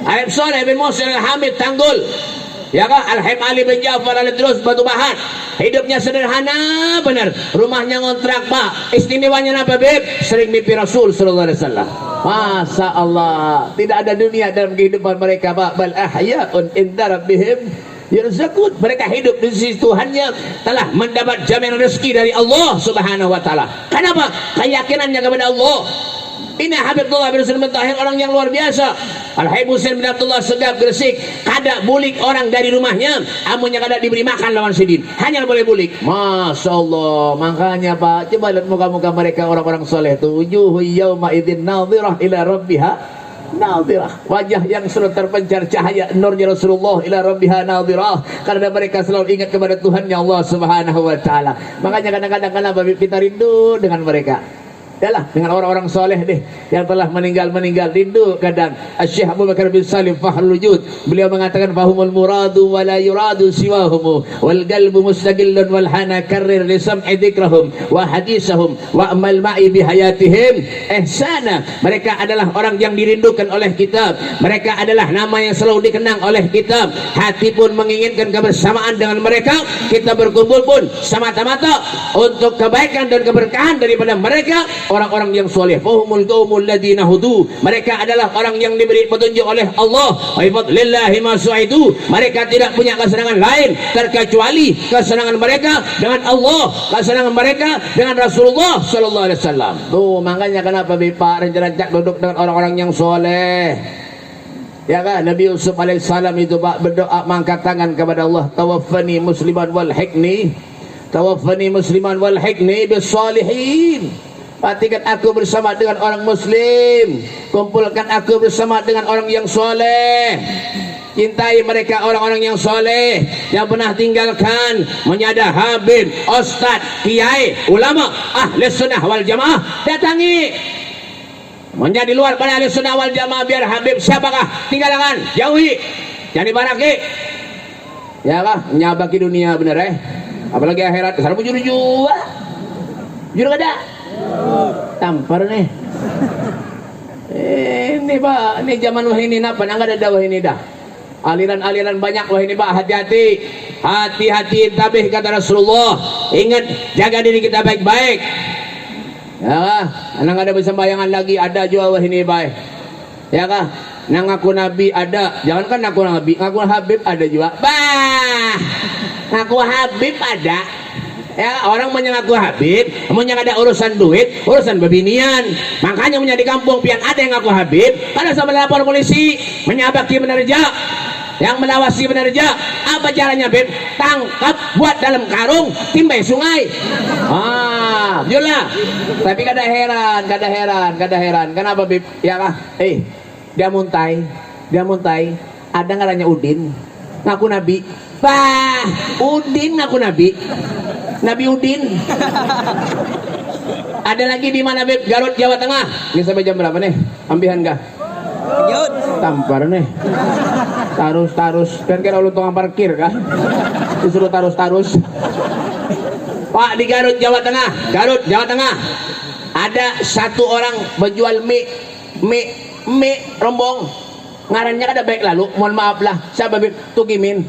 Aib Soleh bin Muhsin Al-Hamid Tanggul. Ya kan Al-Habib Ali bin Ja'far Al-Idrus Batu Bahan hidupnya sederhana benar rumahnya ngontrak Pak istimewanya apa Beb sering mimpi Rasul sallallahu alaihi wasallam Masya Allah tidak ada dunia dalam kehidupan mereka Pak bal ahya'un inda rabbihim yurzaqun mereka hidup di sisi Tuhannya telah mendapat jaminan rezeki dari Allah Subhanahu wa taala kenapa keyakinannya kepada Allah. Ini Habib Abdullah bin Nasir bin Tahir orang yang luar biasa. Al-Habib Husain bin Abdullah Segaf Gresik kada bulik orang dari rumahnya amunnya kada diberi makan lawan sidin hanya boleh bulik Masya Allah makanya Pak coba lihat muka-muka mereka orang-orang soleh itu wujuhu yawma idzin nadhirah ila rabbiha nadhirah wajah yang selalu terpencar cahaya nurnya Rasulullah ila rabbiha nadhirah karena mereka selalu ingat kepada Tuhannya Allah Subhanahu wa taala makanya kadang-kadang kenapa kita rindu dengan mereka Yalah dengan orang-orang soleh deh yang telah meninggal rindu kadang. Syekh Abu Bakar bin Salim Fahrul Wujud beliau mengatakan fahumul muradu wa la yuradu siwahum wal qalbu mustaqillun wal hana karrir li sam'i dzikrahum wa hadisahum wa amal ma'i bi hayatihim ihsana. Mereka adalah orang yang dirindukan oleh kitab, mereka adalah nama yang selalu dikenang oleh kitab. Hati pun menginginkan kebersamaan dengan mereka, kita berkumpul pun semata-mata untuk kebaikan dan keberkahan daripada mereka. Orang-orang yang soleh, fahumul qaumul ladzina hudu, mereka adalah orang yang diberi petunjuk oleh Allah. Wa fadlillahi ma su'idu, mereka tidak punya kesenangan lain terkecuali kesenangan mereka dengan Allah, kesenangan mereka dengan Rasulullah sallallahu alaihi wasallam. Tuh makanya kenapa Pak rancak duduk dengan orang-orang yang soleh. Ya kan Nabi Yusuf alaihissalam itu Pak berdoa mengangkat tangan kepada Allah, tawaffani musliman wal hikni tawaffani musliman wal hiqni bis salihin. Pastikan aku bersama dengan orang muslim, kumpulkan aku bersama dengan orang yang soleh. Cintai mereka orang-orang yang soleh, yang pernah tinggalkan menyada habib, ustad, kiai, ulama, ahli sunnah wal jamaah. Datangi menjadi luar pada ahli sunnah wal jamaah. Biar habib siapakah tinggalkan, jauhi, jadi baraki. Ya kah, nyabaki dunia bener apalagi akhirat. Kesana jujur jujur ada tampar nih. Ini pak, ini zaman wahini apa? Nggak ada wahini dah. Aliran-aliran banyak wah ini pak, hati-hati, hati-hati tabih kata Rasulullah. Ingat, jaga diri kita baik-baik. Ya kah? Nang ada bersembayangan lagi, ada juga wah ini baik. Ya kah? Nang ngaku nabi ada, jangankan ngaku nabi, ngaku habib ada juga. Bah, ngaku habib ada. Ya, orang menyengaku habib, yang ada urusan duit, urusan bebinian. Makanya di kampung pian ada yang ngaku habib, karena sama lapor polisi, menyabaki penerja, yang melawasi penerja. Apa caranya Bib? Tangkap, buat dalam karung, timbai sungai. Jualah. Tapi kada heran. Kenapa Bib? Ya kah? Dia muntai. Ada ngaranya Udin, ngaku nabi. Bah, Udin ngaku nabi. Nabi Udin. Ada lagi di mana Beb? Garut, Jawa Tengah. Ini sampai jam berapa nih? Ambihan kah? Tampar nih. Tarus. Kan kira lu tukang parkir kah? Disuruh tarus. Pak, di Garut, Jawa Tengah. Ada satu orang menjual mie rombong. Ngarannya kada baik lalu. Mohon maaf lah. Siapa Beb? Tukimin.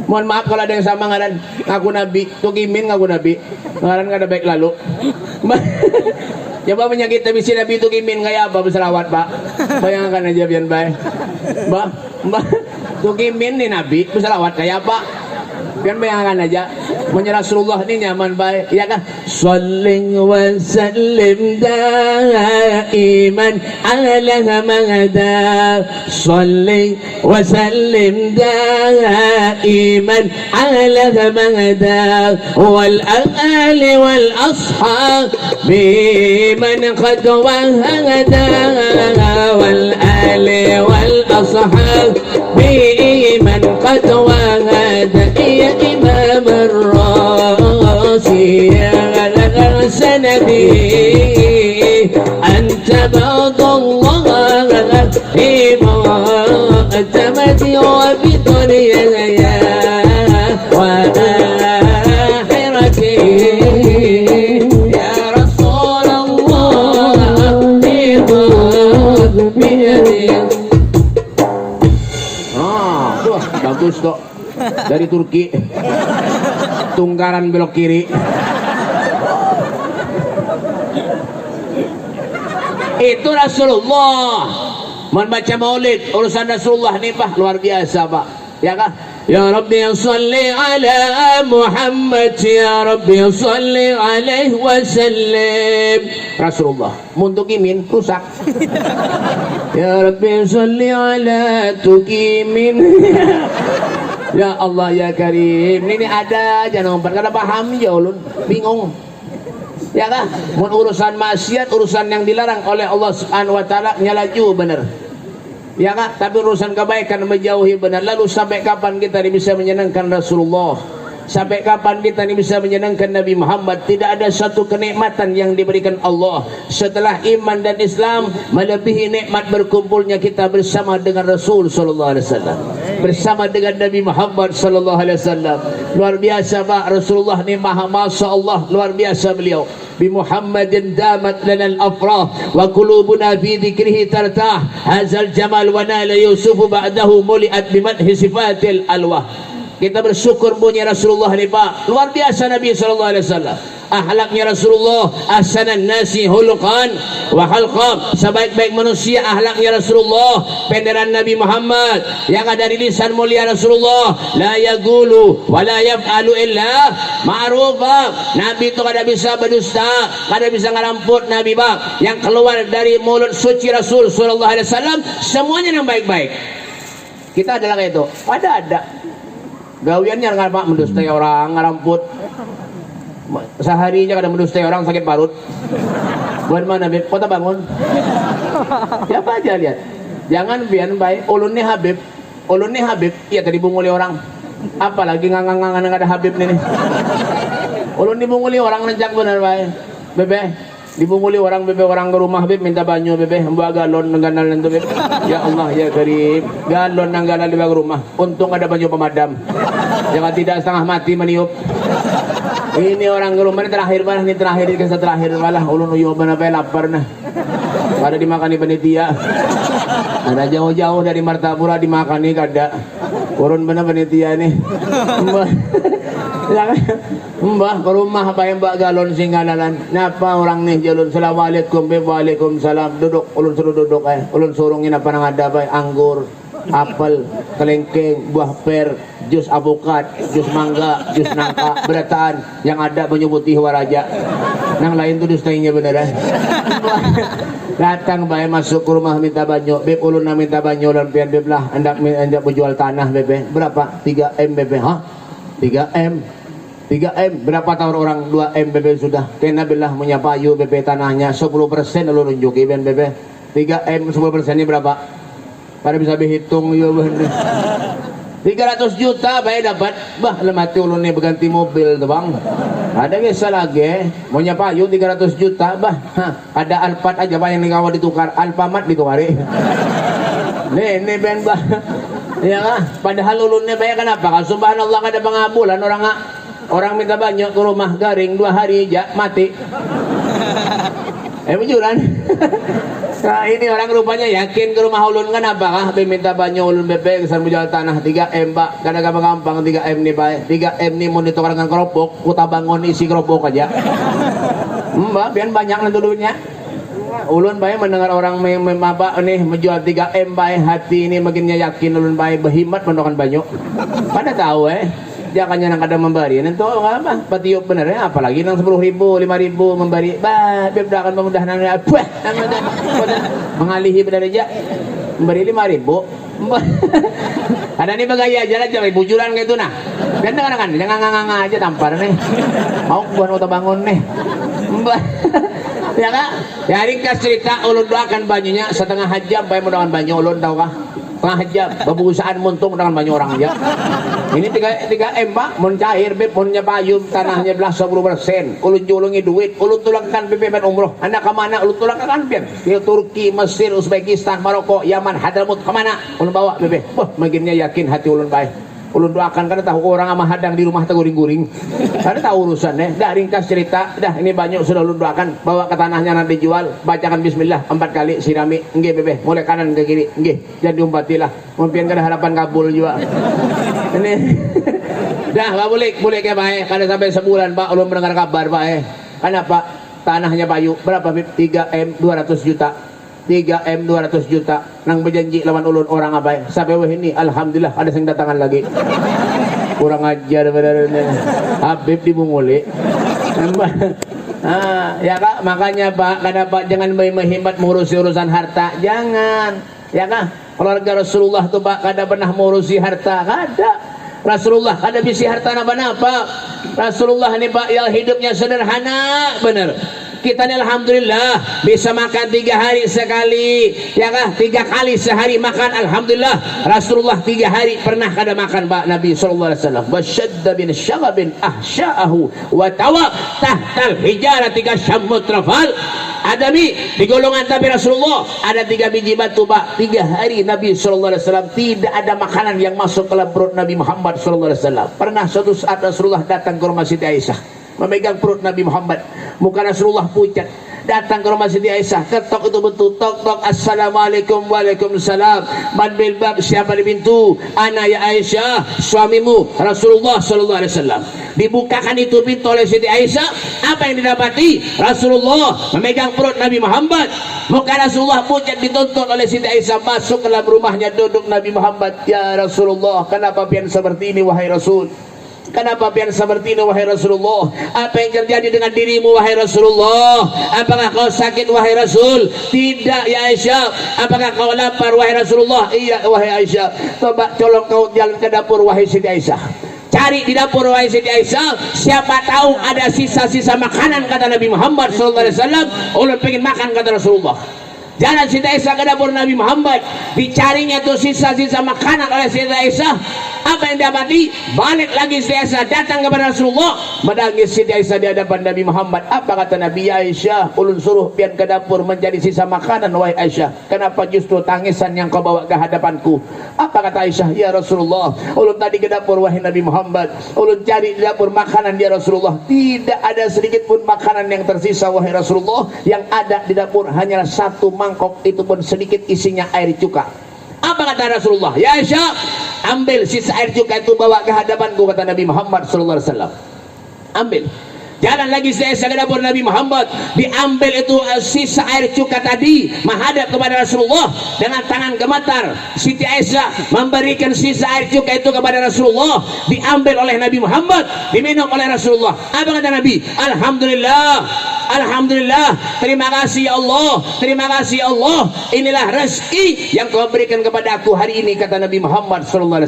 Mohon maaf kalau ada yang sama ngaran ngaku nabi, Tukimin ngaku nabi, ngaran kada baik lalu. Coba menyakiti misi nabi Tukimin kayak apa berselawat pak? Bayangkan aja biar baik. Mbak Tukimin nih nabi berselawat kayak apa? Biar bayangkan aja. Menyerah Rasulullah ini nyaman baik, ya kan? Salli wa sallim daiman ala mahda. Salli wa sallim daiman ala mahda. Wal ahli wal ashab biman qad wahada. Wal ahli wal ashab biman qad wahada. Ya imam يا سندي أنت بعد الله في مؤتمتي وبدنياي وآخرتي يا رسول الله خذ بيدي. Bagus kok, dari Turki. Tunggaran belok kiri. Itu Rasulullah. Membaca maulid urusan Rasulullah nih pak, luar biasa pak. Ya kah? Ya Rabbi salli ala Muhammad, ya Rabbi salli alaihi wasallim. Rasulullah muntukimin rusak. Ya Rabbi salli ala tukimin. Ya Allah ya Karim, ini ada aja nomor, kada paham ya ulun, bingung. Ya kah? Mun urusan maksiat, urusan yang dilarang oleh Allah Subhanahu wa taala nyalaju bener. Ya kah? Tapi urusan kebaikan menjauhi benar. Lalu sampai kapan kita ini bisa menyenangkan Rasulullah? Sampai kapan kita ini bisa menyenangkan Nabi Muhammad? Tidak ada satu kenikmatan yang diberikan Allah setelah iman dan Islam melebihi nikmat berkumpulnya kita bersama dengan Rasul sallallahu alaihi wasallam, bersama dengan Nabi Muhammad sallallahu alaihi wasallam. Luar biasa Pak, Rasulullah ni maha masya Allah, luar biasa beliau. Bi Muhammadin damat lana al-afrah wa qulubuna fi dzikrihi tartah. Hazal jamal wa nala yusufu ba'dahu muliat bi madhi sifatil alwah. Kita bersyukur punya Rasulullah ini Pak, luar biasa Nabi sallallahu alaihi wasallam. Ahlaknya Rasulullah ahsanan nasi huluqan wa halqan, sebaik-baik manusia ahlaknya Rasulullah. Penderan Nabi Muhammad yang ada di lisan mulia Rasulullah, la yaqulu wa la yaf'alu illa ma'rufa. Nabi itu kada bisa berdusta, kada bisa ngaramput Nabi Pak. Yang keluar dari mulut suci Rasul sallallahu alaihi wasallam semuanya yang baik-baik. Kita adalah kayak itu. Ada Gawiannya nggak pak mendustai orang ngaramput. Seharinya kadang mendustai orang sakit parut. Buat mana Beb? Kota bangun. Siapa aja lihat. Jangan biar baik. Ulunnya Habib. Iya tadi bunguli orang. Apalagi ngangang-ngangang ada Habib nih. Ulun dibunguli orang rencak benar baik. Bebe. Dibunguli orang bebe orang ke rumah bebe minta banyu bebe membawa galon nangganal nanti bebe. Ya Allah ya Karim, galon nangganal di rumah. Untung ada banyu pemadam. Jangan tidak setengah mati meniup. Ini orang ke rumah ini terakhir kisah terakhir malah ulun uyu benar lapar nah. Ada dimakan di panitia. Ada jauh-jauh dari Martapura dimakan nih kada. Urun benar panitia nih. Mbah ke rumah apa yang mbak galon singgalalan. Napa orang nih jalun assalamualaikum waalaikumsalam duduk ulun suruh duduk ulun surungin apa nang ada apa anggur apel kelengkeng buah per jus avokat jus mangga jus nangka berataan yang ada banyu putih waraja nang lain tuh dustainya beneran. Datang bae masuk ke rumah minta banyu beb ulun na minta banyu lan pian beb lah hendak menjual tanah bebe berapa 3M bebe 3M berapa tahun orang 2M bebe sudah kena belah menyapa ayu bebe tanahnya 10% lu nunjuki ben bebe 3M 10% ini berapa pada bisa dihitung ya bener 300 juta baik dapat bah lemati ulun nih berganti mobil tuh bang ada kisah lagi mau nyapa ayu 300 juta bah ada Alphard aja pak yang dikawal ditukar Alfamart ditukari nih ben bah ya kah padahal ulunnya banyak kenapa subhanallah kada pengabulan orang minta banyak ke rumah garing 2 hari aja mati. Bujuran. Nah ini orang rupanya yakin ke rumah ulun kenapa kah minta banyak ulun bebe kesan menjual tanah 3M pak karena gampang 3M nih baik 3M nih mau ditukar dengan keropok kuta bangun isi keropok aja. Mbak biar banyak nanti duitnya. Ulun baik mendengar orang nih menjual 3M baik hati ini makinnya yakin ulun baik berhimat mendokan banyak. Pada tahu jangan yang kada memberi nanti apa patiup bener apalagi nang 10.000 5.000 memberi beb akan memudah nang mengalihi bener aja memberi 5.000 ada nih bagaya aja lah jangan bujuran gitu nah dan kan jangan nganga aja tampar nih mau buat auto bangun nih ya kak ya ringkas cerita ulun doakan banyunya setengah jam baik mudahan banyu ulun tahu kah setengah jam bebusan muntung dengan banyak orang aja ini 3M pak mun cair beb mun nyapayum tanahnya belah 10% ulun julungi duit ulun tulangkan BPM umroh anda kemana ulun tulangkan biar ke Turki Mesir Uzbekistan Maroko Yaman Hadramut kemana ulun bawa bebe wah makinnya yakin hati ulun baik ulun doakan karena tahu orang sama hadang di rumah teguring-guring karena tahu urusannya dah ringkas cerita dah ini banyak sudah ulun doakan bawa ke tanahnya nanti jual bacakan bismillah 4 kali sirami nggih bebe mulai kanan ke kiri nggih jadi umpatilah mungkin kada harapan kabul juga ini dah nggak boleh kayak baik kada sampai sebulan pak ulun mendengar kabar pak kenapa tanahnya payu berapa beb 3M 200 juta 3M 200 juta nang berjanji lawan ulun orang apa sampai wah ini alhamdulillah ada yang datangan lagi kurang ajar benar Habib dibunguli ya kak makanya pak kenapa jangan menghemat mengurusi urusan harta jangan ya kak keluarga Rasulullah tuh pak kada pernah mengurusi harta kada Rasulullah kada bisi harta napa-napa Rasulullah ini pak yang hidupnya sederhana bener kita ini alhamdulillah bisa makan 3 hari sekali ya kah 3 kali sehari makan alhamdulillah Rasulullah 3 hari pernah kada makan pak Nabi SAW wasyadda bin syagabin ahsya'ahu wa tawa tahtal hijarati kasyamut rafal adami di golongan Nabi Rasulullah ada 3 biji batu pak 3 hari Nabi SAW tidak ada makanan yang masuk ke dalam perut Nabi Muhammad SAW pernah suatu saat Rasulullah datang ke rumah Siti Aisyah memegang perut Nabi Muhammad muka Rasulullah pucat datang ke rumah Siti Aisyah ketok itu betul tok assalamualaikum waalaikumsalam man bil bab siapa di pintu ana ya Aisyah suamimu Rasulullah sallallahu alaihi wasallam dibukakan itu pintu oleh Siti Aisyah apa yang didapati Rasulullah memegang perut Nabi Muhammad muka Rasulullah pucat dituntut oleh Siti Aisyah masuk ke dalam rumahnya duduk Nabi Muhammad ya Rasulullah kenapa pian seperti ini wahai Rasul kenapa pian seperti ini wahai Rasulullah apa yang terjadi dengan dirimu wahai Rasulullah apakah kau sakit wahai Rasul tidak ya Aisyah apakah kau lapar wahai Rasulullah iya wahai Aisyah coba colong kau jalan ke dapur wahai Siti Aisyah Cari di dapur wahai Siti Aisyah, siapa tahu ada sisa-sisa makanan kata Nabi Muhammad SAW. Ulun pengen makan kata Rasulullah. Jalan Siti Aisyah ke dapur Nabi Muhammad, dicarinya tuh sisa-sisa makanan oleh Siti Aisyah. Apa yang dapati? Balik lagi Siti Aisyah datang kepada Rasulullah, menangis Siti Aisyah di hadapan Nabi Muhammad. Apa kata Nabi? Ya Aisyah, ulun suruh pian ke dapur menjadi sisa makanan wahai Aisyah. Kenapa justru tangisan yang kau bawa ke hadapanku? Apa kata Aisyah? Ya Rasulullah, ulun tadi ke dapur wahai Nabi Muhammad, ulun cari di dapur makanan ya Rasulullah. Tidak ada sedikit pun makanan yang tersisa wahai Rasulullah. Yang ada di dapur hanyalah satu mangkok, itu pun sedikit isinya air cuka. Apa kata Rasulullah? Ya Aisyah, ambil sisa air cuka itu bawa ke hadapanku kata Nabi Muhammad SAW. Ambil. Jalan lagi saya ke dapur Nabi Muhammad, diambil itu sisa air cuka tadi, menghadap kepada Rasulullah dengan tangan gemetar. Siti Aisyah memberikan sisa air cuka itu kepada Rasulullah, diambil oleh Nabi Muhammad, diminum oleh Rasulullah. Apa kata Nabi? Alhamdulillah, alhamdulillah, terima kasih ya Allah, terima kasih ya Allah, inilah rezeki yang kau berikan kepada aku hari ini kata Nabi Muhammad SAW.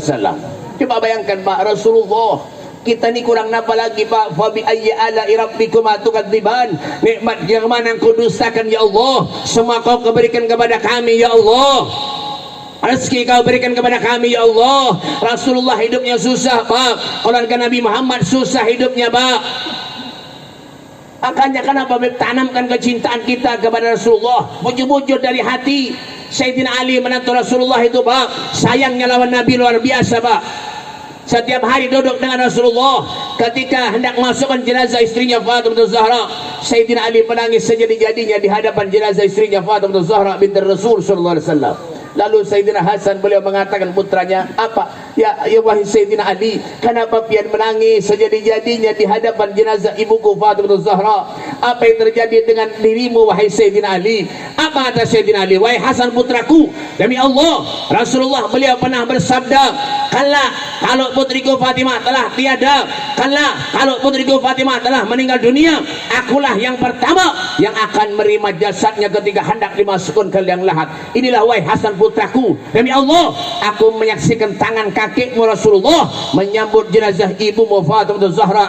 Coba bayangkan Pak, Rasulullah, kita ni kurang napa lagi Pak? Fa bi ayyi ala'i rabbikuma tukadziban. Nikmat yang mana yang kau dustakan ya Allah? Semua kau berikan kepada kami ya Allah. Rezeki kau berikan kepada kami ya Allah. Rasulullah hidupnya susah Pak. Orang Nabi Muhammad susah hidupnya Pak. Makanya kenapa tanamkan kecintaan kita kepada Rasulullah, bujur-bujur dari hati. Sayyidina Ali menantu Rasulullah itu Pak, sayangnya lawan Nabi luar biasa Pak. Setiap hari duduk dengan Rasulullah. Ketika hendak masukkan jenazah istrinya Fatimah Zahra, Sayyidina Ali menangis sejadi-jadinya di hadapan jenazah istrinya Fatimah Zahra binti Rasul sallallahu alaihi wasallam. Lalu Sayyidina Hasan beliau mengatakan putranya, apa? Ya wahai Sayyidina Ali, kenapa pian menangis sejadi-jadinya di hadapan jenazah ibuku Fatimah Zahra? Apa yang terjadi dengan dirimu wahai Sayyidina Ali? Apa kata Sayyidina Ali? Wahai Hasan putraku, demi Allah, Rasulullah beliau pernah bersabda, kalau putriku Fatimah telah tiada, kalau putriku Fatimah telah meninggal dunia, akulah yang pertama yang akan menerima jasadnya ketika hendak dimasukkan ke liang lahat. Inilah wahai Hasan putraku, demi Allah, aku menyaksikan tangan kakekmu Rasulullah menyambut jenazah ibumu Fatimah Zahra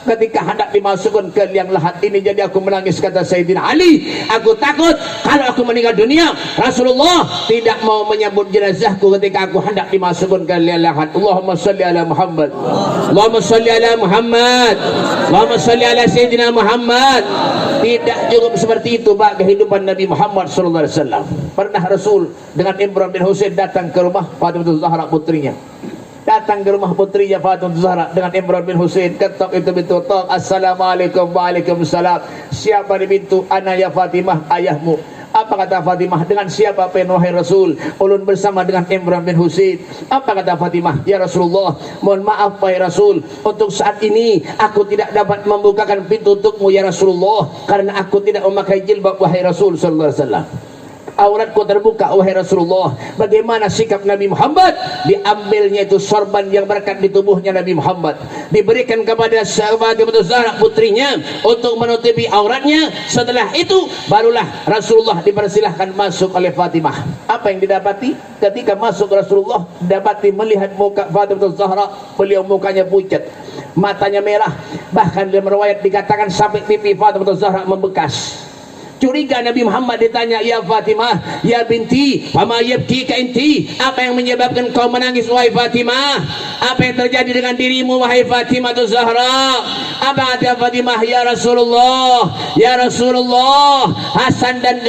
ketika hendak dimasukkan ke liang lahat ini. Jadi aku menangis kata Sayyidina Ali, aku takut kalau aku meninggal dunia, Rasulullah tidak mau menyambut jenazahku ketika aku hendak dimasukkan ke liang lahat. Allahumma salli ala Muhammad, Allahumma salli ala Muhammad, Allahumma salli ala Sayyidina Muhammad. Tidak cukup seperti itu Pak kehidupan Nabi Muhammad SAW. Pernah Rasul dengan Imran bin Husain datang ke rumah Fatimah Zahra putrinya. Datang ke rumah putrinya Fatimah Zahra dengan Imran bin Husain. Ketok itu pintu, tok, assalamualaikum, waalaikumsalam. Siapa di pintu? Ana ya Fatimah, ayahmu. Apa kata Fatimah? Dengan siapa pen wahai Rasul? Ulun bersama dengan Imran bin Husain. Apa kata Fatimah? Ya Rasulullah, mohon maaf wahai Rasul, untuk saat ini aku tidak dapat membukakan pintu untukmu ya Rasulullah, karena aku tidak memakai jilbab wahai Rasul sallallahu alaihi wasallam. Auratku terbuka wahai Rasulullah. Bagaimana sikap Nabi Muhammad? Diambilnya itu sorban yang berkat di tubuhnya Nabi Muhammad, diberikan kepada Fatimah Zahra putrinya untuk menutupi auratnya. Setelah itu barulah Rasulullah dipersilahkan masuk oleh Fatimah. Apa yang didapati ketika masuk Rasulullah? Dapati melihat muka Fatimah Zahra, beliau mukanya pucat, matanya merah, bahkan dalam riwayat dikatakan sampai pipi Fatimah Zahra membekas. Curiga Nabi Muhammad, ditanya, ya Fatimah, ya binti, fama yabkika inti, apa yang menyebabkan kau menangis wahai Fatimah? Apa yang terjadi dengan dirimu wahai Fatimah Zahra? Apa kata Fatimah? Ya Rasulullah, ya Rasulullah, Hasan dan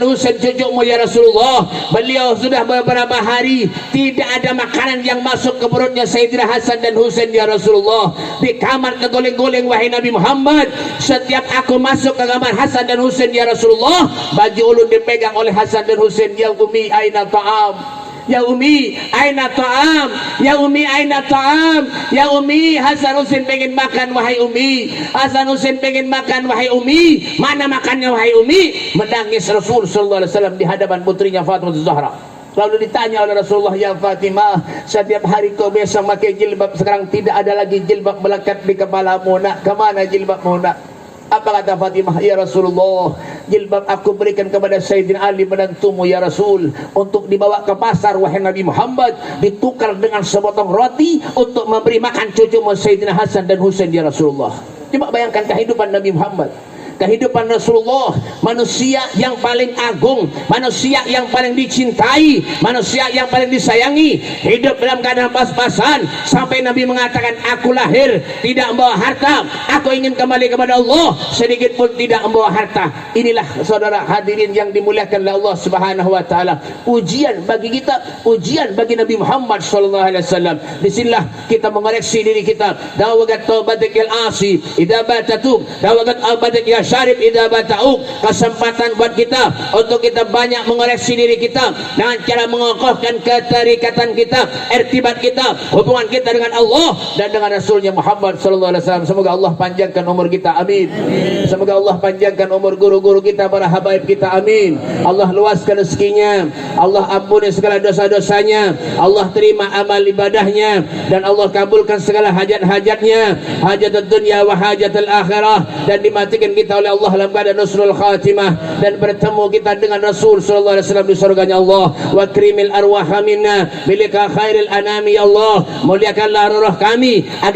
Husain cucumu ya Rasulullah, beliau sudah beberapa hari tidak ada makanan yang masuk ke perutnya Sayyidina Hasan dan Husain ya Rasulullah. Di kamar keguling-guling wahai Nabi Muhammad. Setiap aku masuk ke kamar Hasan dan Husain ya Rasulullah, baju ulun dipegang oleh Hasan dan Husain. Ya Umi aina ta'am, ya Umi aina ta'am, ya Umi aina ta'am, ya Umi, Hasan Husain pengen makan wahai Umi, Hasan Husain pengen makan wahai Umi, mana makannya wahai Umi? Menangis Rasul sallallahu alaihi wasallam di hadapan putrinya Fatimah Zahra. Lalu ditanya oleh Rasulullah, ya Fatimah, setiap hari kau biasa pakai jilbab, sekarang tidak ada lagi jilbab melekat di kepalamu nak, kemana jilbabmu nak? Apa kata Fatimah? Ya Rasulullah, jilbab aku berikan kepada Sayyidina Ali menantumu ya Rasul, untuk dibawa ke pasar wahai Nabi Muhammad, ditukar dengan sepotong roti untuk memberi makan cucumu Sayyidina Hasan dan Husain ya Rasulullah. Coba bayangkan kehidupan Nabi Muhammad, kehidupan Rasulullah, manusia yang paling agung, manusia yang paling dicintai, manusia yang paling disayangi, hidup dalam keadaan pas-pasan sampai Nabi mengatakan, aku lahir tidak membawa harta, aku ingin kembali kepada Allah, sedikit pun tidak membawa harta. Inilah saudara hadirin yang dimuliakan oleh Allah Subhanahu wa taala, ujian bagi kita, ujian bagi Nabi Muhammad sallallahu alaihi wasallam. Disinilah kita mengoreksi diri kita. Dawagat taubatikil asi idza batatuk, dawagat abadik ya syarif idza bata'uk. Kesempatan buat kita untuk kita banyak mengoreksi diri kita dengan cara mengokohkan keterikatan kita, irtibat kita, hubungan kita dengan Allah dan dengan Rasulnya Muhammad sallallahu alaihi wasallam. Semoga Allah panjangkan umur kita, amin. Semoga Allah panjangkan umur guru-guru kita, para habaib kita, amin. Allah luaskan rezekinya, Allah ampuni segala dosa-dosanya, Allah terima amal ibadahnya, dan Allah kabulkan segala hajat-hajatnya, hajat dunia wa hajatul akhirah, dan dimatikan kita oleh Allah dalam keadaan husnul khatimah, dan bertemu kita dengan Rasul sallallahu alaihi wasallam di surganya Allah. Wa krimil arwah minna bilika khairil anami ya Allah, muliakanlah roh kami